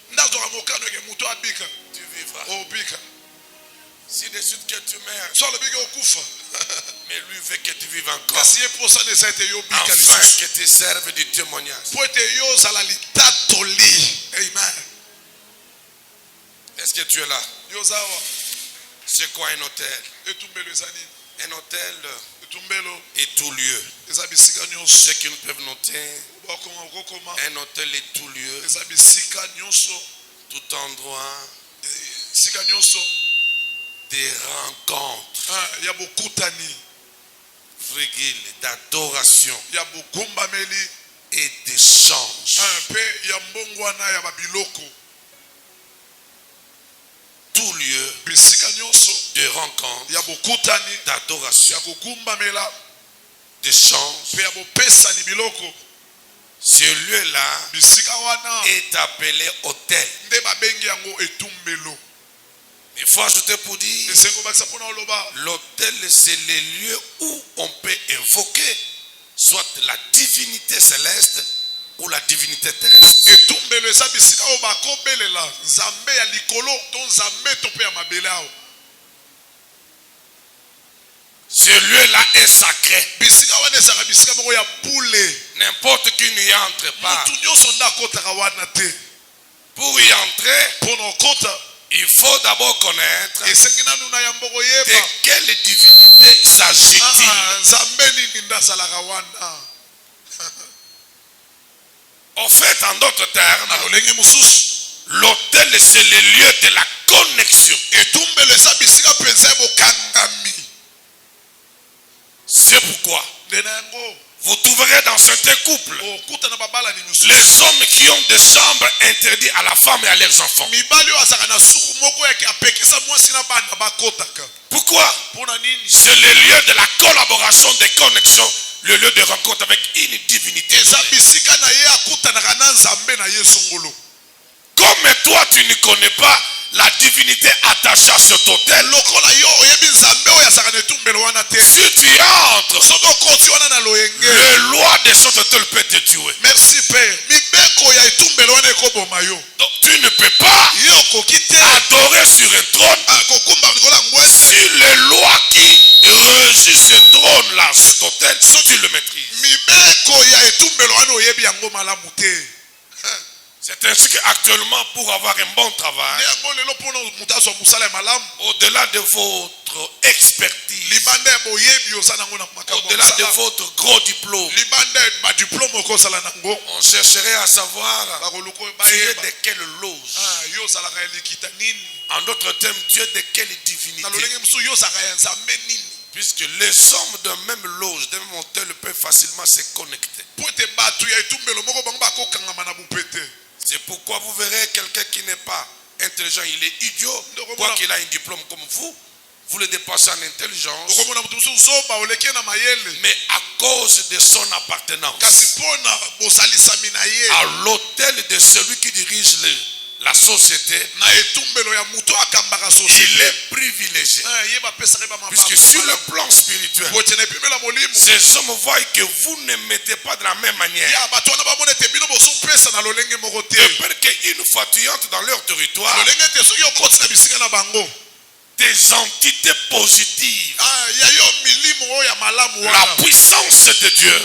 tu vivras. S'il décide que tu meurs, mais lui veut que tu vives encore, afin que tu serves du témoignage. Amen. Est-ce que tu es là? C'est quoi un hôtel? Un hôtel est tout lieu. Ceux qui nous peuvent noter, un hôtel est tout lieu, tout endroit des rencontres, frigiles, d'adoration et d'échange. Tout lieu de rencontre, d'adoration, d'échange. Ce lieu-là est appelé hôtel. Il faut ajouter pour dire, l'hôtel c'est le lieu où on peut invoquer soit la divinité céleste ou la divinité terrestre. Ce lieu-là est sacré. N'importe qui n'y entre pas. Pour y entrer, il faut d'abord connaître de quelle divinité s'agit-il. En fait, en d'autres termes, l'hôtel c'est le lieu de la connexion. C'est pourquoi vous trouverez dans certains couples les hommes qui ont des chambres interdites à la femme et à leurs enfants. Pourquoi? C'est le lieu de la collaboration, des connexions, le lieu de rencontre avec une divinité. Comme toi tu ne connais pas la divinité attachée à cet autel, si tu entres, le loi de cet autel peut te tuer. Merci Père. Donc tu ne peux pas adorer sur un trône si les lois qui régissent ce trône là, cet autel, tu le maîtrises. C'est ainsi qu'actuellement, pour avoir un bon travail, au-delà de votre expertise, au-delà de votre gros diplôme, on chercherait à savoir tu es de quelle loge. En d'autres termes, tu es de quelle divinité. Puisque les hommes d'un même loge, d'un même hôtel peuvent facilement se connecter. C'est pourquoi vous verrez quelqu'un qui n'est pas intelligent, il est idiot, quoi qu'il a un diplôme comme vous le dépassez en intelligence, mais à cause de son appartenance à l'hôtel de celui qui dirige la société, il est privilégié. Puisque sur le plan spirituel, ces hommes voient que vous ne mettez pas de la même manière. De peur qu'une fois tu entres dans leur territoire, des entités positives, la puissance de Dieu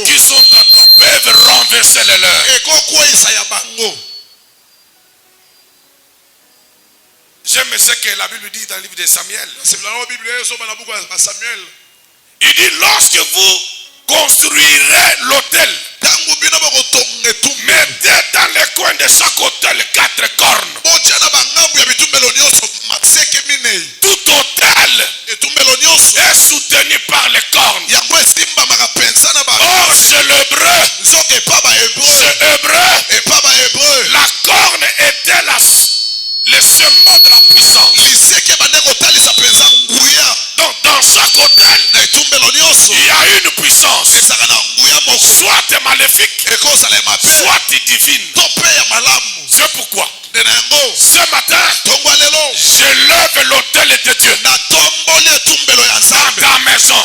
qui sont à toi peuvent renverser les leurs. J'aime ce que la Bible dit dans le livre de Samuel. Il dit lorsque vous construirez l'autel, mettez dans les coins de chaque autel 4 cornes. Tout autel est soutenu par les cornes. Or chez l'hébreu, la corne était le semement de la puissance. Donc dans chaque autel, il y a une puissance, soit maléfique, soit divine. C'est pourquoi ce matin, je lève l'autel de Dieu dans ta maison.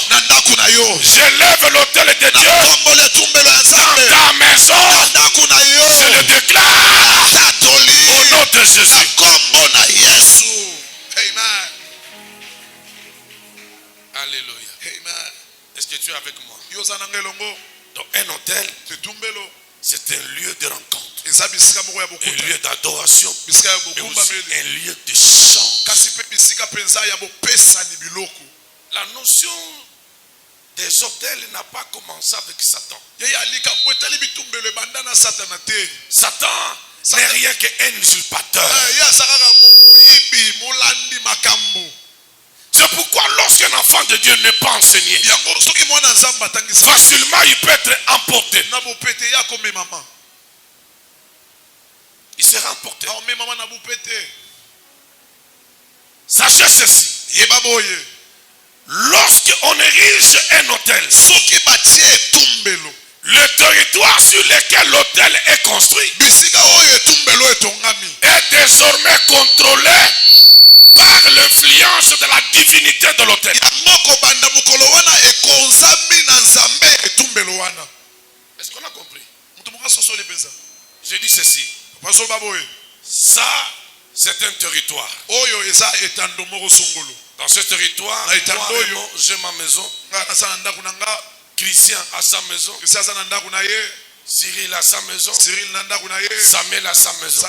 Je lève l'autel de Dieu dans ta maison. Je le déclare au nom de Jésus. Amen. Alléluia. Amen. Est-ce que tu es avec moi? Donc un hôtel, c'est un lieu de rencontre, un lieu d'adoration, mais aussi un lieu de chant. La notion des hôtels n'a pas commencé avec Satan. Satan n'est rien qu'un usurpateur. C'est pourquoi lorsqu'un enfant de Dieu n'est pas enseigné, facilement il peut être emporté. Il sera emporté. Sachez ceci. Lorsqu'on érige un hôtel, le territoire sur lequel l'hôtel est construit est désormais contrôlé par l'influence de la divinité de l'hôtel. Est-ce qu'on a compris? Je dis ceci. Ça, c'est un territoire. Dans ce territoire, moi, j'ai ma maison. Christian a sa maison. Cyril a sa maison. Samuel a sa maison.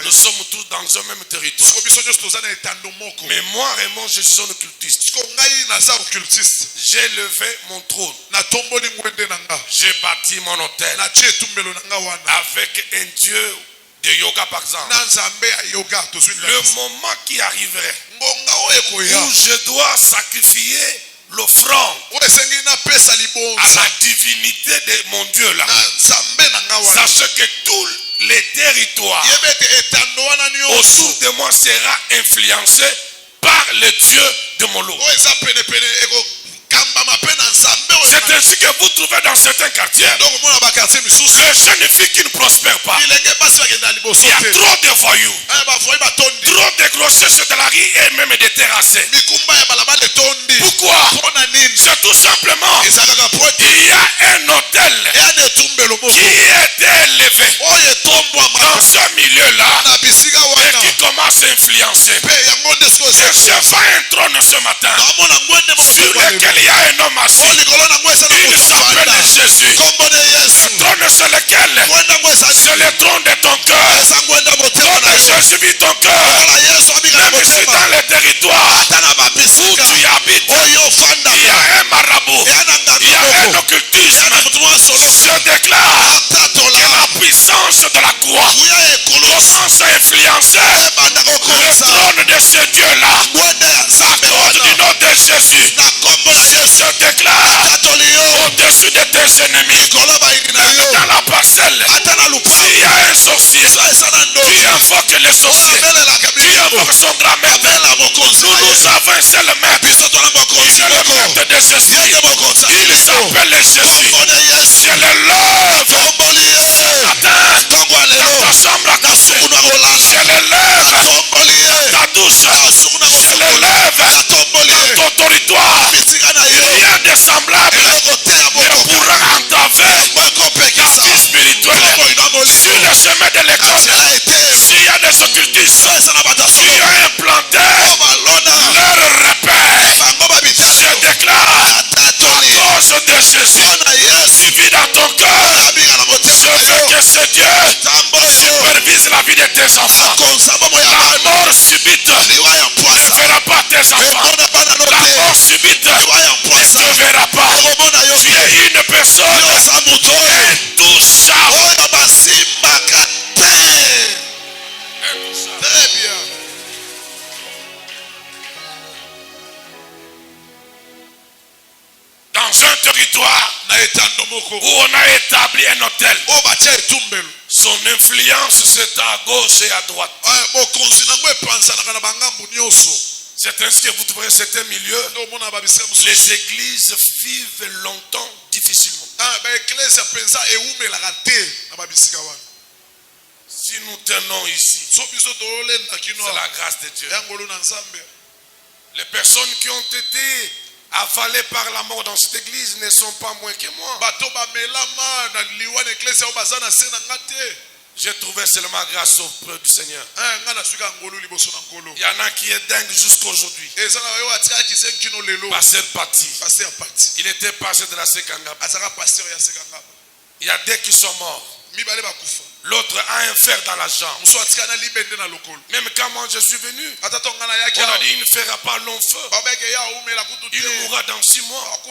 Nous sommes tous dans un même territoire. Mais moi, Raymond, je suis un occultiste. J'ai levé mon trône. J'ai bâti mon hôtel avec un Dieu de yoga, par exemple. Le moment qui arriverait où je dois sacrifier l'offrande à la divinité de mon Dieu là, sachez que tout les territoires autour de moi sera influencé par le Dieu de mon lot. ainsi que vous trouvez dans certains quartiers les jeunes filles qui ne prospèrent pas. Il y a trop de voyous, trop de grossesses de la rue et même des terrassés. Pourquoi? C'est tout simplement il y a un hôtel qui est élevé dans ce milieu-là et qui commence à influencer. Et je vois un trône ce matin sur lequel il y a un homme assis. Il s'appelle Jésus. Le trône sur lequel c'est le trône de ton cœur. Quand Jésus vit ton cœur, même si dans le territoire où tu habites, il y a un marabout, il y a un occultisme, je déclare que la puissance de la croix commence à influencer le trône de ce Dieu-là. À cause du nom de Jésus, je déclare au-dessus de tes ennemis, même dans la parcelle, s'il y a un sorcier, tu invoques les sorciers, tu invoques son grand-mère. Nous avons un seul maître, c'est le maître des esprits. Il s'appelle Jésus. Je le lève ce matin dans ta chambre à coucher. Je le lève dans ta douche. Je le lève dans ton territoire. Rien de semblable ne pourra entraver la vie spirituelle sur le chemin de l'école. S'il y a des occultistes qui ont implanté leur repère, je déclare à cause de Jésus qui vit dans ton cœur, je veux que ce Dieu supervise la vie de tes enfants. La mort subite ne fera pas tes enfants. La mort subite ne te verra pas. Tu es une personne intouchable. Très bien. Dans un territoire où on a établi un hôtel, son influence c'est à gauche et à droite. C'est ainsi que vous trouverez certains milieux, les églises vivent longtemps difficilement. Si nous tenons ici, c'est la grâce de Dieu. Les personnes qui ont été avalées par la mort dans cette église ne sont pas moins que moi. J'ai trouvé seulement grâce auprès du Seigneur. Il y en a qui est dingue jusqu'à aujourd'hui. Pasteur Pati. Il était pasteur de la Sekangaba. Il y a deux qui sont morts. L'autre a un fer dans la jambe. Même quand moi je suis venu, on a dit il ne fera pas long feu. Il mourra dans 6 mois.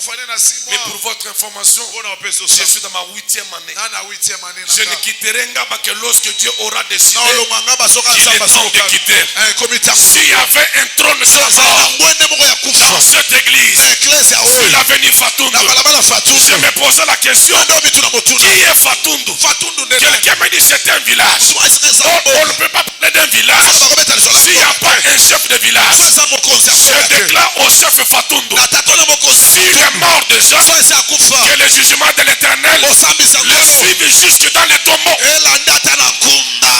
Mais pour votre information, je suis dans ma 8e année. Je ne quitterai Ngaba que lorsque Dieu aura décidé qu'il est temps de quitter. S'il y avait un trône sans bord dans cette église, s'il a venu Fatundu, je me posais la question, qui est Fatundu? Quelqu'un me dit c'est un village. On ne peut pas parler d'un village s'il n'y a pas un chef de village. Je déclare au chef Fatundu, s'il est mort déjà, que le jugement de l'Éternel le suive jusque dans les tombeaux.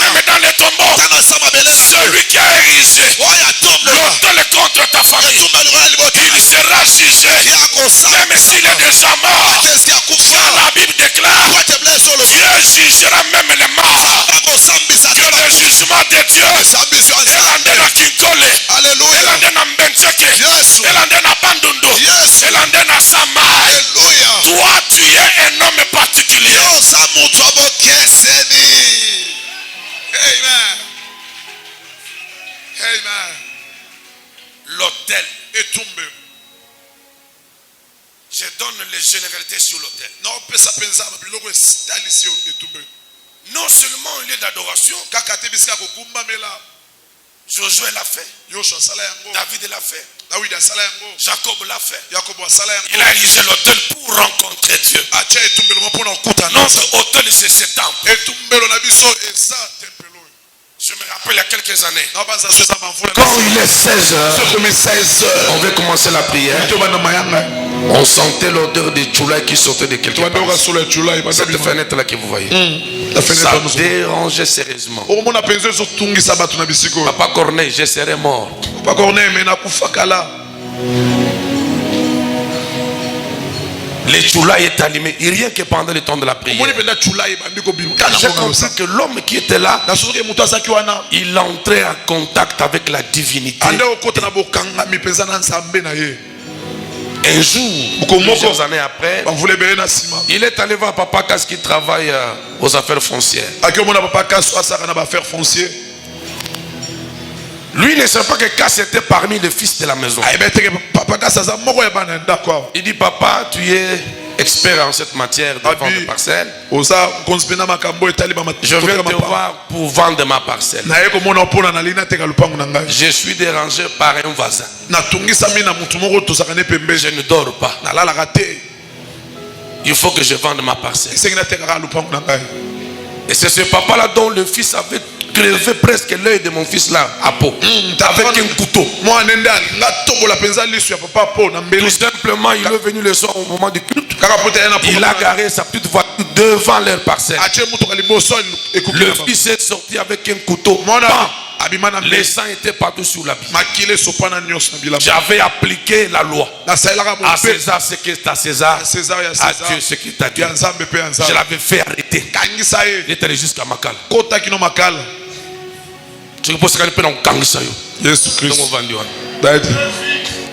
Même dans les tombeaux, celui qui a érigé l'autel contre ta famille, il sera jugé. Même s'il est déjà mort, car la Bible déclare, Dieu jugera même les morts. Que le jugement de Dieu elande na Kinkole, elande na Mbencheke, elande na Bandundu, elande na Samai. Toi tu es un homme particulier. Amen. Amen. L'autel. Je donne les généralités sur l'autel. Non seulement il est d'adoration, Josué l'a fait, David l'a fait, Jacob l'a fait. Il a érigé l'autel pour rencontrer Dieu. Notre autel c'est ce temple. Je me rappelle il y a quelques années, Quand il est 16h, on va commencer la prière. On sentait l'odeur de Tchoula qui sortait de quelque part. Cette fenêtre-là que vous voyez. Ça dérangeait sérieusement. Papa Corneille, je serais mort. Papa Corneille, mais n'a pas. Le Tchoula est allumé. Et rien que pendant le temps de la prière. J'ai compris que l'homme qui était là, il entrait en contact avec la divinité. Un jour, plusieurs années après, il est allé voir Papa Kass qui travaille aux affaires foncières. Lui ne savait pas que Kass était parmi les fils de la maison. Il dit, papa, tu es expert en cette matière de vente de parcelles. Je vais te voir pour vendre ma parcelle. Je suis dérangé par un voisin. Je ne dors pas. Il faut que je vende ma parcelle. Et c'est ce papa-là dont le fils avait crevé presque l'œil de mon fils là à peau avec un couteau. Tout simplement, il est venu le soir au moment du culte. Il a garé sa petite voiture devant leur parcelle. Le fils est sorti avec un couteau. Les sangs étaient partout sur l'habit. J'avais appliqué la loi. À César ce qui est à César, à Dieu ce qui est à Dieu. Je l'avais fait arrêter. Il était allé jusqu'à Makala. Tu peux penser qu'il y a Kangiso. Jésus Christ.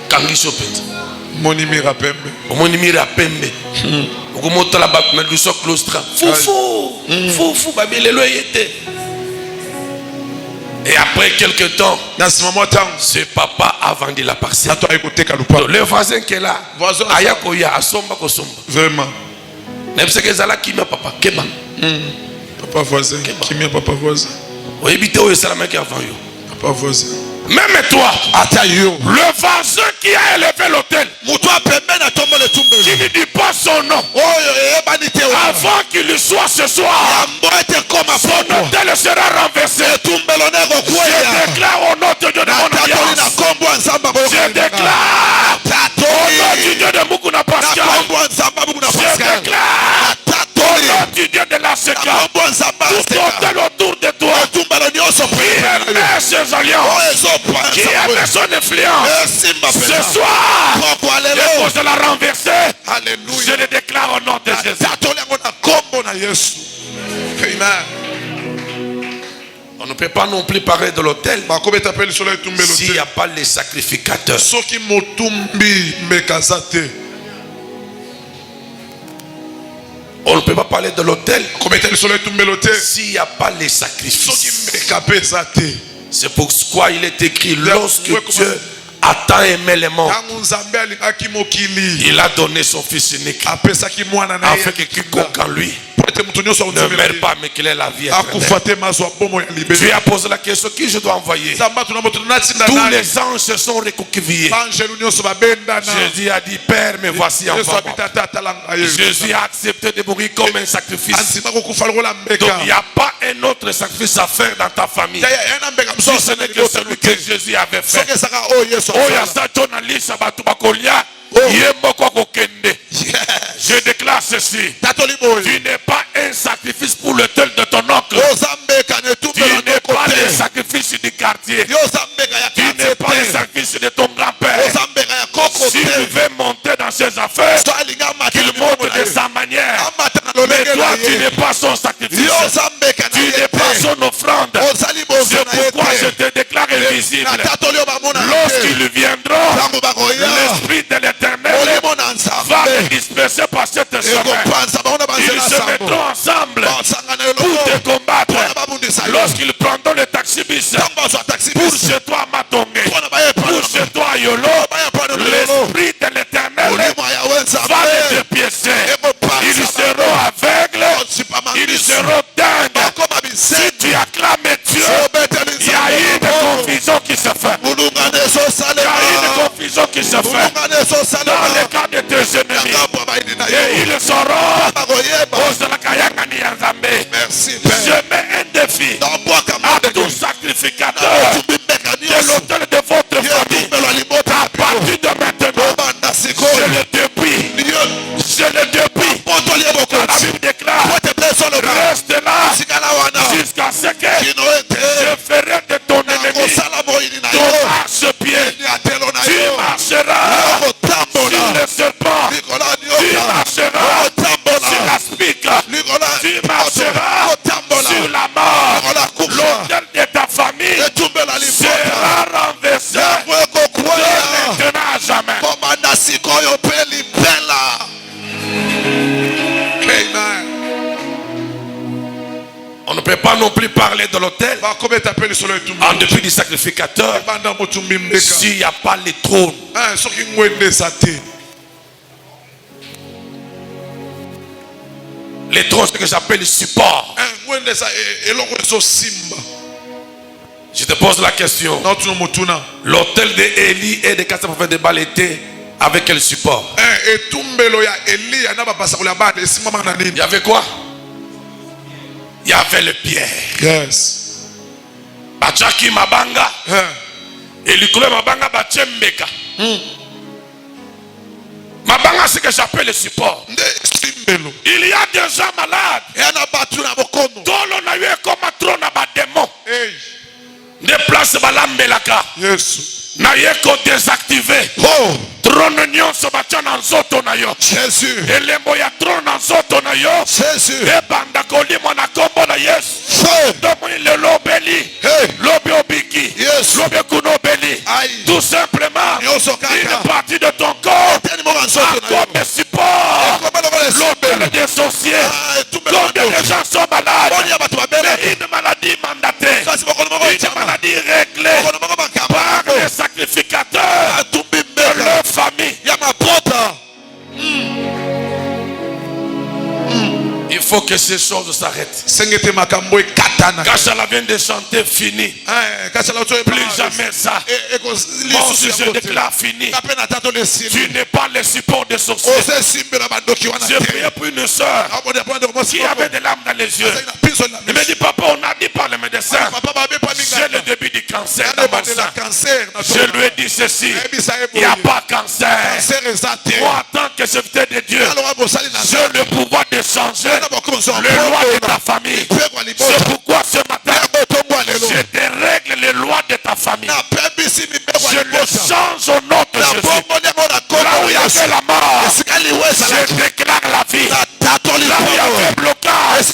Kangiso peut-être. Monimira Pembe. Monimira Pembe. Okumota la bak na luso claustra. Foufou. Foufou babelelo était. Et après quelques temps, ce papa a vendu la parcelle. Le voisin qui est là, Ayakoya Asomba Kosomba. Vraiment. Même ce que Zala Kimia papa Keba. Papa voisin. Kimia papa voisin. Oui, habitez où est Salamé qui avant you. Papa voisin. Même toi, le voisin qui a élevé l'hôtel, qui ne dit pas son nom, avant qu'il le soit ce soir, son hôtel sera renversé. Je déclare au nom de Dieu de mon alliance. Je déclare au nom du Dieu de Mukuna Pascal. Je déclare au nom du Dieu de la Séquence. Tout hôtel autour de toi qui aimait ses alliances, qui aimait son influence, ce soir, dépose de la renverser. Je le déclare au nom de Jésus. On ne peut pas non plus parler de l'autel s'il n'y a pas les sacrificateurs. On ne peut pas parler de l'autel s'il n'y a pas les sacrifices. C'est pourquoi il est écrit, lorsque Dieu a tant aimé les morts, il a donné son fils unique afin que quiconque en lui ne meurt pas mais qu'il ait la vie éternelle. Tu as posé la question, qui je dois envoyer? Tous les anges se sont recroquevillés. Jésus a dit, Père, me voici enfant. Jésus a accepté de mourir comme un sacrifice. Donc il n'y a pas un autre sacrifice à faire dans ta famille si ce n'est que celui que Jésus avait fait. Je déclare ceci. Tu n'es pas un sacrifice pour l'autel de ton oncle. Tu n'es pas le sacrifice du quartier. Tu n'es pas le sacrifice de ton grand-père. Si tu veux monter dans ses affaires, qu'il monte de sa manière. Mais toi, tu n'es pas son sacrifice. Tu n'es pas son offrande. C'est pourquoi je te déclare invisible. Lorsqu'ils viendront, l'Esprit de l'Éternel va les disperser par cette semaine. Ils se mettront ensemble pour te combattre. Lorsqu'ils prendront le taxi-bis pour chez toi Matongé, pour chez toi Yolo, l'Esprit de l'Éternel va les dépiécer. Ils seront aveugles, ils seront dingues. Si tu acclames Dieu, il y a une confusion qui se fait. Il y a une confusion qui se fait dans le cas de tes ennemis. Et ils sauront. Je mets un défi à tout sacrificateur de l'autel de votre famille. À partir de maintenant, je le débrouille. parler de l'autel, en dépit du sacrificateur, s'il n'y a pas les trônes. Les trônes, c'est ce que j'appelle le support. Je te pose la question. L'autel d'Élie et de 4 prophètes de Baal était avec quel support? Il y avait quoi? Il y avait le pierre. Yes. Bachaki mabanga. Et l'icolo mabanga bachembeka. Mabanga, c'est ce que j'appelle le support. Il y a des gens malades. Tolo na yue comme trône na démon. Des places balambelaka. Yes. Na yeko désactivé. Oh. Trône nyon so bacha na nzoto na yo. Jésus. Elembo ya trône na nzoto na yo. Jésus. E banda kolimo na kombo na Yesu. Feu. Domoni le lobeli. Hey. Lobi obiki. Yes. Lobi kunobeli. Aïe. Tout simplement. Nyoso kaka. Une partie de ton corps. Comme support. L'autel des sorciers. Combien de gens sont malades? Mais une maladie mandatée. Une maladie réglée par les sacrificateurs de leur famille. Il faut que ces choses s'arrêtent. Quand Chala vient de chanter fini, plus jamais ça. Mon sujet déclare fini. Tu n'es pas le support des sorciers. J'ai prié pour une soeur qui avait des larmes dans les yeux. Elle me dit, papa, on a dit par le médecin, j'ai le début du cancer dans mon sang. Je lui ai dit ceci, il n'y a pas de cancer. Moi, en tant que serviteur de Dieu, j'ai le pouvoir de changer les lois de ta famille. C'est pourquoi ce matin, je dérègle les lois de ta famille. Je le change au nom de Jésus. Là où il y avait la mort, je déclare la vie. Là où il y avait blocage,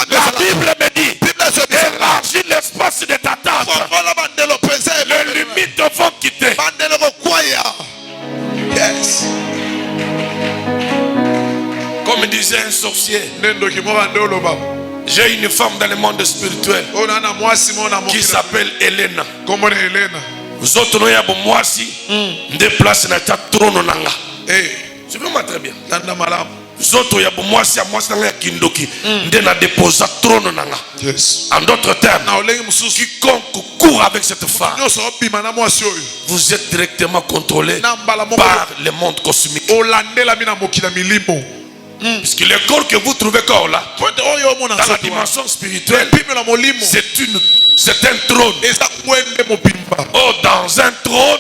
la Bible me dit, élargis l'espace de ta tente. Les limites vont quitter. Yes. Comme disait un sorcier, j'ai une femme dans le monde spirituel qui s'appelle Elena. Vous autres, nous avons moi si des places dans ta trône nanga. Tu veux moi très bien. Vous autres, il y a moi si à moi c'est dans Kindoki. Nous avons déposé trône nanga. En d'autres termes, quiconque court avec cette femme, vous êtes directement contrôlé par le monde cosmique. Puisque le corps que vous trouvez corps là, dans la dimension spirituelle, c'est un trône. Oh, dans un trône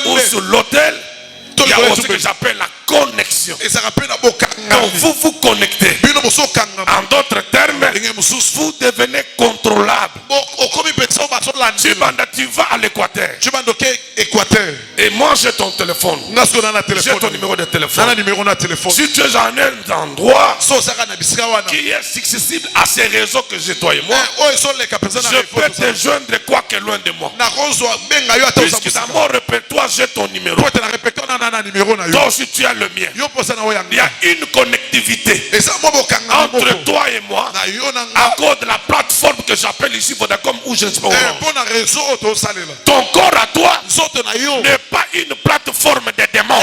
ou sur l'autel, il y a aussi ce que j'appelle la connexion. Donc vous vous connectez. En d'autres termes, vous devenez contrôlable. Tu vas à l'Équateur. Et moi j'ai ton téléphone. J'ai ton numéro de téléphone. Si tu es en un endroit qui est accessible à ces réseaux que j'ai toi et moi, je peux te joindre quoi que loin de moi. Puisque dans mon répertoire j'ai ton numéro. Toi aussi tu as le mien. Il y a une connectivité entre toi et moi à cause de la plateforme que j'appelle ici Vodacom ou je ne sais pas où. Ton corps à toi n'est pas une plateforme de démons.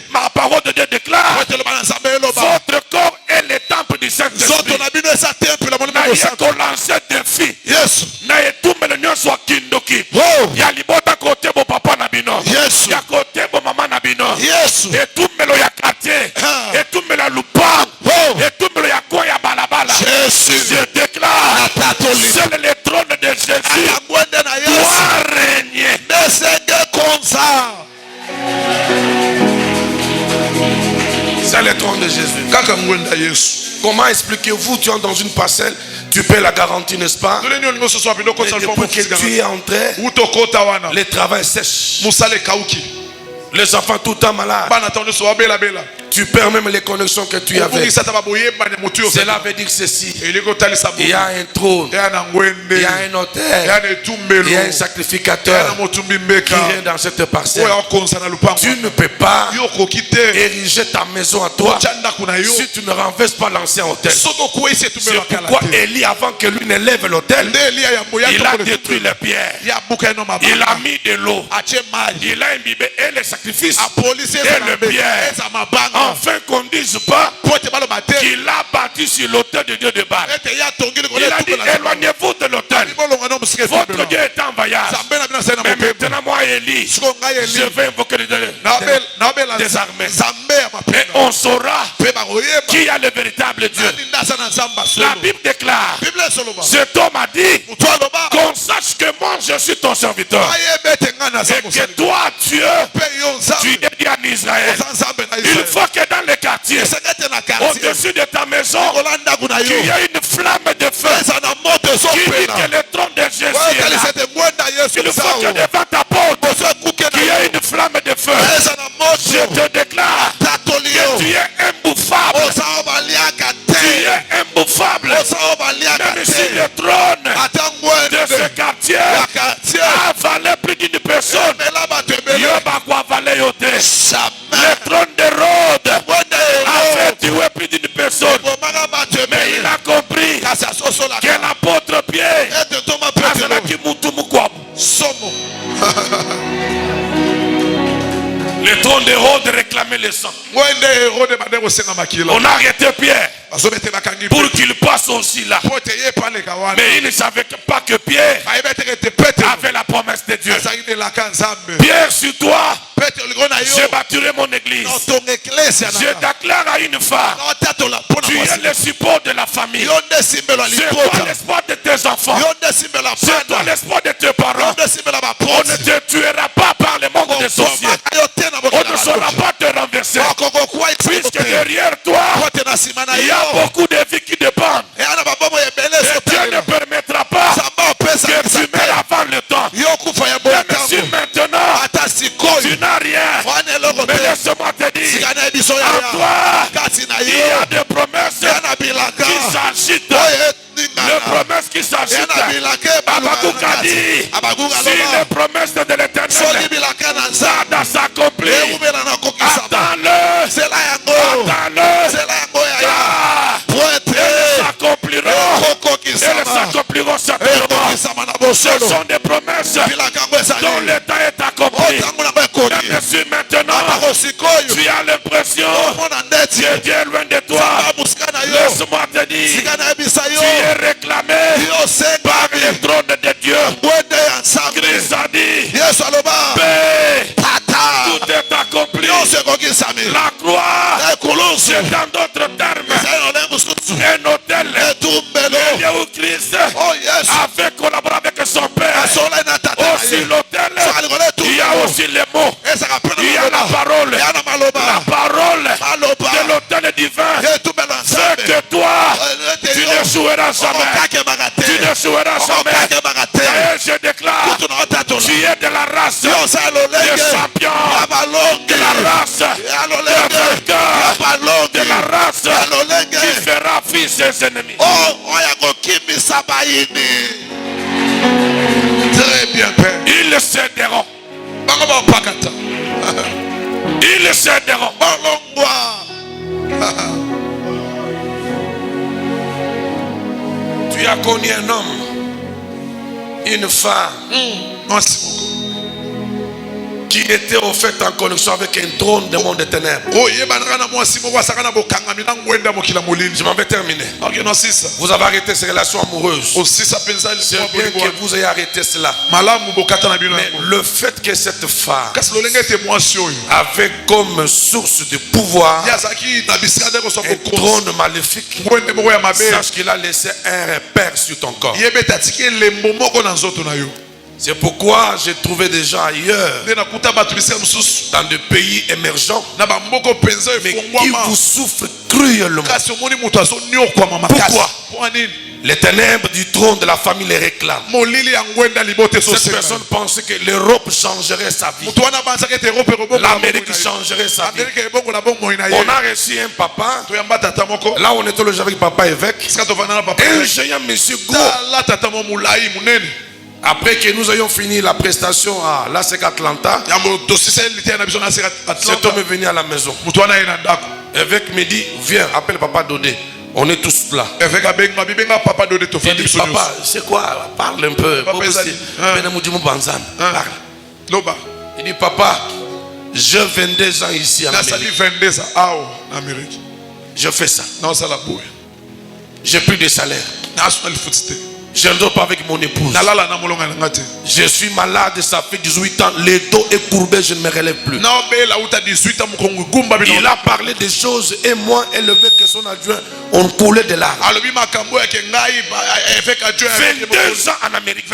Ma parole de Dieu déclare, votre corps est le temple du Saint-Esprit. Je déclare, seul le trône de Jésus doit régner. C'est le trône de Jésus. Comment expliquez-vous, tu entres dans une parcelle, tu paies la garantie, n'est-ce pas? Et depuis que tu es entré, le travail sèche. Les enfants tout le temps malades. Tu perds même les connexions que tu avais. Cela veut dire ceci. Il y a un trône, il y a un autel, il y a un sacrificateur qui est dans cette parcelle. Tu ne peux pas ériger ta maison à toi si tu ne renverses pas l'ancien autel. C'est pourquoi Élie, avant que lui ne lève l'autel, il a détruit les pierres, il a mis de l'eau, il a imbibé et les sacrifices et les pierres, afin qu'on ne dise pas qu'il a bâti sur l'autel de Dieu de Baal. Il a dit éloignez-vous de l'autel, votre Dieu est en voyage. Mais maintenant moi Élie, je vais invoquer des armées et on saura qui a le véritable Dieu. La Bible déclare, cet homme a dit qu'on sache que moi je suis ton serviteur et que toi Dieu, tu es dit en Israël. Il faut que dans les quartiers, au-dessus de ta maison, qu'il y ait une flamme de feu qui dit que le trône de Jésus est là. Il faut que devant ta porte, qu'il y ait une flamme de feu. Je te déclare que tu es imbouffable. Tu es imbouffable. Même si le trône de ce quartier a avalé plus d'une personne, le trône de Rhodes a fait tuer plus d'une personne. Mais il a compris que l'apôtre Pierre a qui mutu mukwabu. Le trône de Rhodes réclamait le sang. On a arrêté Pierre pour qu'il passe aussi là. Mais il ne savait pas que Pierre avait la promesse de Dieu. Pierre, sur toi, je bâtirai mon église. Je déclare à une femme, tu es le support de la famille. C'est toi l'espoir de tes enfants. C'est toi l'espoir de tes parents. On ne te tuera pas par le monde des sorciers. On ne saura pas te renverser. Puisque derrière toi, il y a beaucoup de vies qui dépendent. Et Dieu ne permettra pas que tu meurs avant le temps. Même si maintenant, tu n'as rien. Mais laisse-moi te dire, en toi, il y a des promesses qui s'agitent. Les promesses qui s'agitent. Habakkuk a dit, si les promesses de l'Éternel tardent à s'accomplir, attends-le, elles s'accompliront certainement. Ce sont des promesses dont le temps est accompli. Même si maintenant tu as l'impression que Dieu est loin de toi, laisse-moi te dire, tu es réclamé par le trône de Dieu. Christ a dit, tout est accompli. La croix, c'est dans d'autres termes un hôtel, le lieu où Christ avait collaboré avec son Père. Aussi l'hôtel, il y a aussi les mots, il y a la parole de l'hôtel divin. C'est que toi, tu ne joueras jamais. Tu ne joueras jamais. Et je déclare, tu es de la race des champions, de la race des vainqueurs, de la race qui fera fils ses ennemis. Très bien, Père. Ils céderont. Ils céderont. Tu as connu un homme, une femme, qui était au fait en connexion avec un trône de monde de ténèbres. Je m'en vais terminer. Vous avez arrêté ces relations amoureuses. C'est bien que vous ayez arrêté cela. Mais le fait que cette femme avait comme source de pouvoir un trône maléfique, sache qu'il a laissé un repère sur ton corps. C'est pourquoi j'ai trouvé des gens ailleurs, dans des pays émergents, mais qui vous souffrent cruellement. Pourquoi? Les ténèbres du trône de la famille les réclament. Cette personne pensait que l'Europe changerait sa vie. L'Amérique changerait sa vie. On a reçu un papa. Là on est logé avec papa évêque. Un géant monsieur Go. Après que nous ayons fini la prestation à l'ASEC Atlanta, cet homme est venu à la maison. L'évêque me dit, viens, appelle papa Dodé. On est tous là. Il dit, papa, c'est quoi? Parle un peu. Il dit, papa, je 22 ans ici en Amérique. Je fais ça. J'ai plus de salaire. Je ne dors pas avec mon épouse. Je suis malade, ça fait 18 ans. Le dos est courbé, je ne me relève plus. Il a parlé des choses et moi, élevé que son adjoint, on coulait de larmes. 22 ans en Amérique.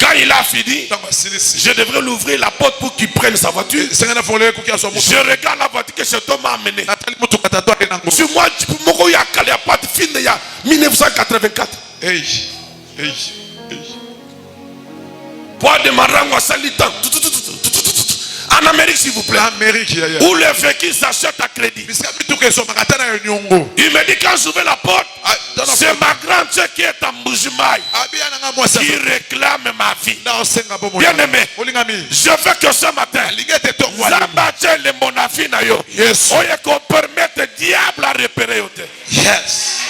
Quand il a fini, je devrais l'ouvrir la porte pour qu'il prenne sa voiture. Je regarde la voiture que cet homme m'a amenée. Sur moi, il y a pas de film, il y a 1984. Poids de marango à salitan. En Amérique, s'il vous plaît. Où les véhicules s'achètent à crédit. Il me dit quand j'ouvre la porte, c'est ma grande soeur qui est en Mbujimaï qui réclame ma vie. Bien aimé, je veux que ce matin, Zabache le monafi na yo. Oye qu'on permette le diable à repérer. Yes.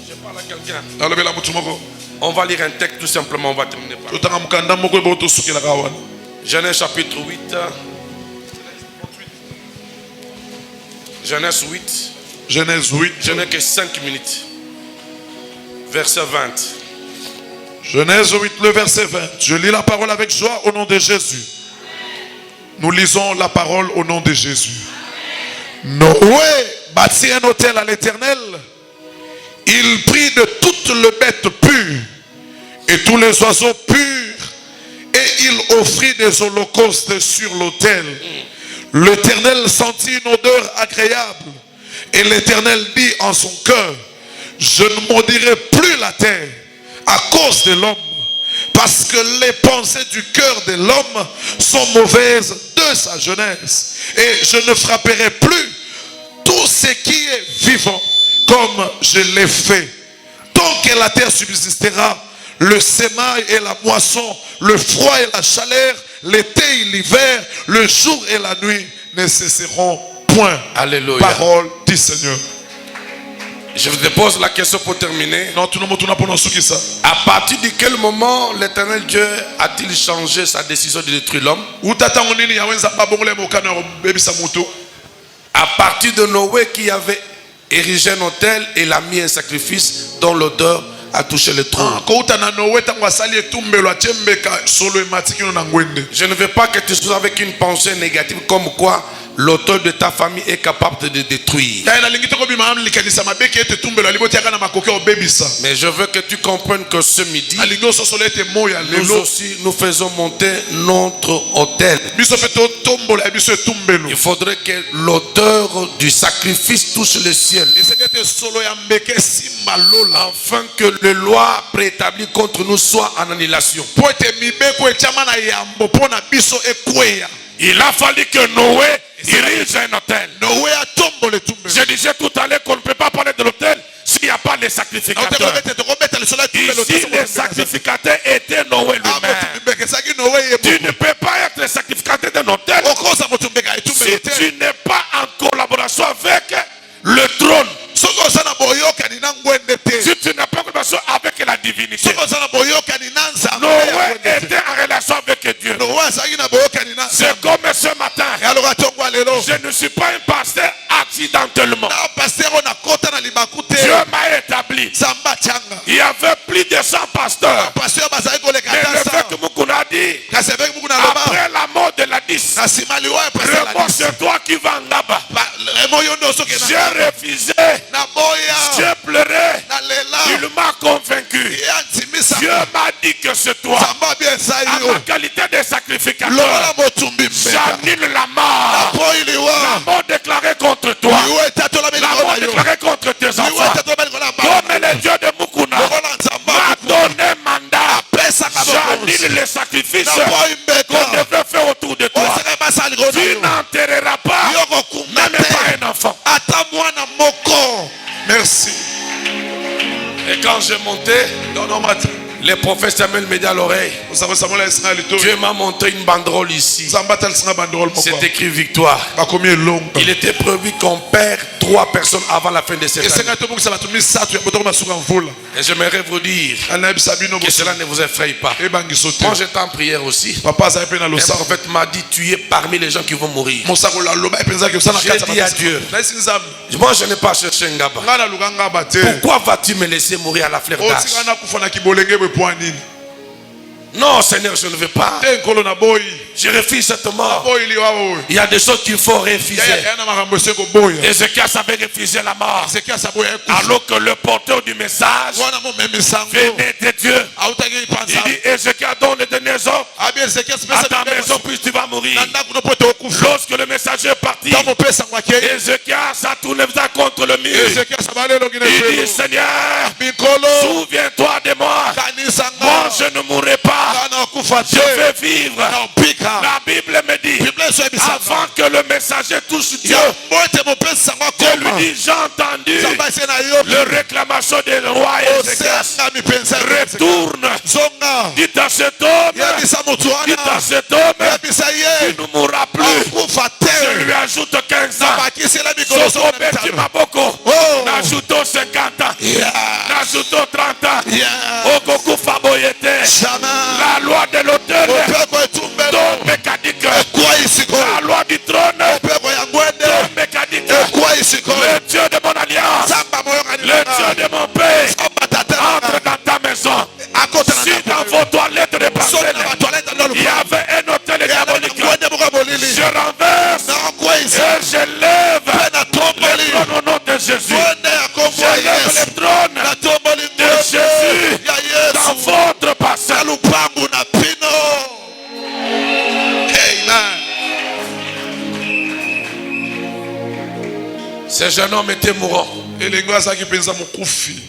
Je parle à quelqu'un. On va lire un texte tout simplement, on va terminer par Genèse chapitre 8. Genèse 8. Genèse 8. Je n'ai que 5 minutes. Verset 20. Genèse 8, le verset 20. Je lis la parole avec joie au nom de Jésus. Nous lisons la parole au nom de Jésus. Noé bâtit un autel à l'Éternel. Il prit de toutes les bêtes pures et tous les oiseaux purs et il offrit des holocaustes sur l'autel. L'Éternel sentit une odeur agréable et l'Éternel dit en son cœur, je ne maudirai plus la terre à cause de l'homme, parce que les pensées du cœur de l'homme sont mauvaises de sa jeunesse, et je ne frapperai plus tout ce qui est vivant comme je l'ai fait. Tant que la terre subsistera, le sémail et la moisson, le froid et la chaleur, l'été et l'hiver, le jour et la nuit ne cesseront point. Alléluia. Parole du Seigneur. Je vous pose la question pour terminer. À partir de quel moment l'Éternel Dieu a-t-il changé sa décision de détruire l'homme? À partir de Noé qui avait érigé un autel et l'a mis un sacrifice dont l'odeur a touché le trône. Je ne veux pas que tu sois avec une pensée négative comme quoi l'auteur de ta famille est capable de te détruire. Mais je veux que tu comprennes que ce midi, nous aussi, nous faisons monter notre autel. Il faudrait que l'auteur du sacrifice touche le ciel, afin que les lois préétablies contre nous soient en annulation. Il a fallu que Noé érige un autel. Je disais tout à l'heure qu'on ne peut pas parler de l'autel s'il n'y a pas les sacrificateurs. Ici, les sacrificateurs étaient Noé lui-même. Tu ne peux pas être sacrificateur d'un autel si tu n'es pas en collaboration avec le trône. Si tu n'as pas en collaboration avec la divinité. Noé était en relation avec Dieu. C'est comme ce matin. Je ne suis pas un pasteur accidentellement. Dieu m'a établi. Il y avait plus de 100 pasteurs. Mais le fait que Moukouna a dit, après la mort de la 10, c'est toi qui vas en là-bas. J'ai refusé. J'ai pleuré. Il m'a convaincu. Dieu m'a dit que c'est toi. À ma qualité de sacrificateur, j'annule la mort. La mort déclarée contre toi. La mort déclarée Et quand je montais, les prophètes Samuel me dit à l'oreille, Dieu m'a montré une banderole ici. C'est écrit victoire. Il était prévu qu'on perd 3 personnes avant la fin de cette année. Et j'aimerais vous dire que cela ne vous effraie pas. Moi j'étais en prière aussi. Un prophète m'a dit, tu es parmi les gens qui vont mourir. J'ai dit à Dieu, moi je n'ai pas cherché Ngaba. Pourquoi vas-tu me laisser mourir à la fleur d'âge? Non, Seigneur, je ne veux pas. Je refuse cette mort. Il y a des choses qu'il faut refuser. Ézéchias savait refuser la mort. Alors que le porteur du message venait de Dieu. Il dit, Ézéchias, donne les derniers hommes à ta maison, puis tu vas mourir. Lorsque le messager est parti, Ézéchias a tourné contre le mur. Il dit, Seigneur, souviens-toi de moi. Moi, je ne mourrai pas. Je vais vivre. La Bible me dit, avant que le messager touche Dieu, je lui dis, j'ai entendu le réclamation des rois Ézéchias. Retourne. Dites à cet homme, tu ne mourras plus. Je lui ajoute 15 ans. N'ajoutons 50 ans. N'ajoutons 30 ans. Okoku Faboyete. La loi de l'auteur, ton mécanique. La loi du trône, ton mécanique. Le Dieu de mon alliance, le Dieu de mon paix, entre dans ta maison. Si dans vos toilettes de parcelles, il y avait un hôtel diabolique, je renverse et je lève le trône au nom de Jésus. Je lève le trône de Jésus dans votre passé. Ce jeune homme était mourant. Je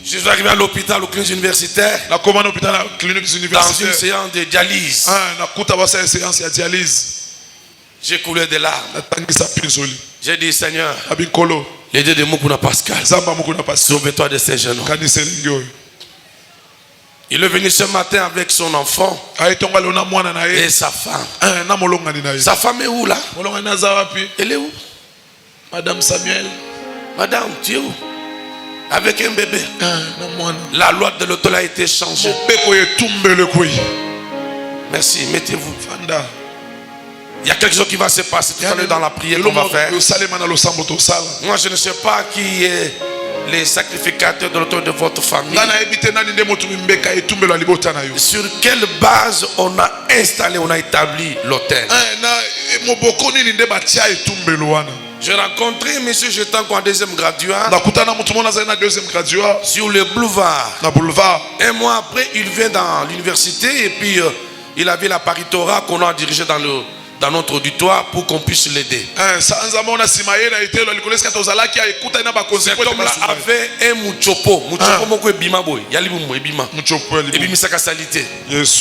suis arrivé à l'hôpital, aux cliniques universitaires, dans une séance de dialyse. J'ai coulé des larmes. J'ai dit, Seigneur, les dieux de Mukuna Pascal, sauve-toi de ces jeunes hommes. Il est venu ce matin avec son enfant et sa femme. Sa femme est où là? Elle est où? Madame Samuel. Madame, tu es où? Avec un bébé. La loi de l'autel a été changée. Merci, mettez-vous. Il y a quelque chose qui va se passer tout à l'heure dans la prière qu'on va faire. Moi, je ne sais pas qui est les sacrificateurs de l'autel de votre famille. Sur quelle base on a installé, on a établi l'autel? J'ai rencontré M. Jetan en deuxième graduat sur le boulevard. Un mois après, il vient dans l'université et puis il avait la paritora qu'on a dirigée dans notre auditoire pour qu'on puisse l'aider. Cet homme-là avait un muchopo. Muchopo moko ebima boy. Yali bumu ebima. Muchopo ebimi saka salité.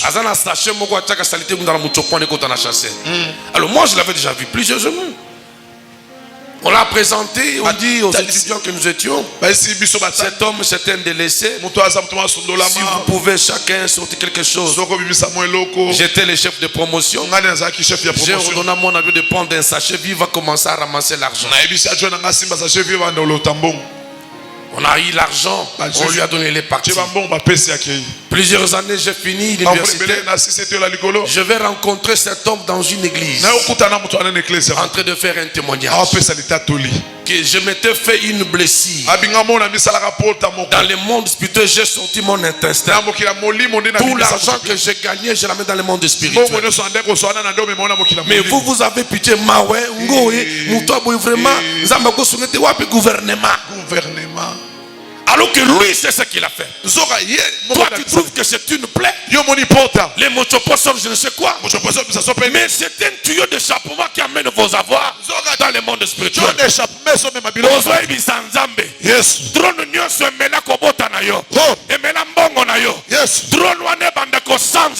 Azana sachet moko ataka salité dans le muchopo ne kota na chasser. Alors moi je l'avais déjà vu plusieurs jours. On l'a présenté, on dit aux étudiants que nous étions, cet homme c'est un délaissé. Si vous pouvez chacun sortir quelque chose. J'étais le chef de promotion. J'ai ordonné à mon ami de prendre un sachet, il va commencer à ramasser l'argent. On a eu l'argent, on lui a donné les parties. Plusieurs années, j'ai fini l'université. Je vais rencontrer cet homme dans une église, en train de faire un témoignage. Que je m'étais fait une blessure. Dans le monde spirituel, j'ai sorti mon intestin. Tout l'argent que j'ai gagné, je la mets dans le monde spirituel. Mais vous avez pitié, vraiment, gouvernement. Alors que lui, c'est ce qu'il a fait. Toi, tu trouves que c'est une plaie. Les mochopossums, je ne sais quoi. Mais c'est un tuyau d'échappement qui amène vos avoirs dans le monde spirituel. Drone nyonso emela kobota na yo. Emela mbongo na yo. Drone wane banda ko samba.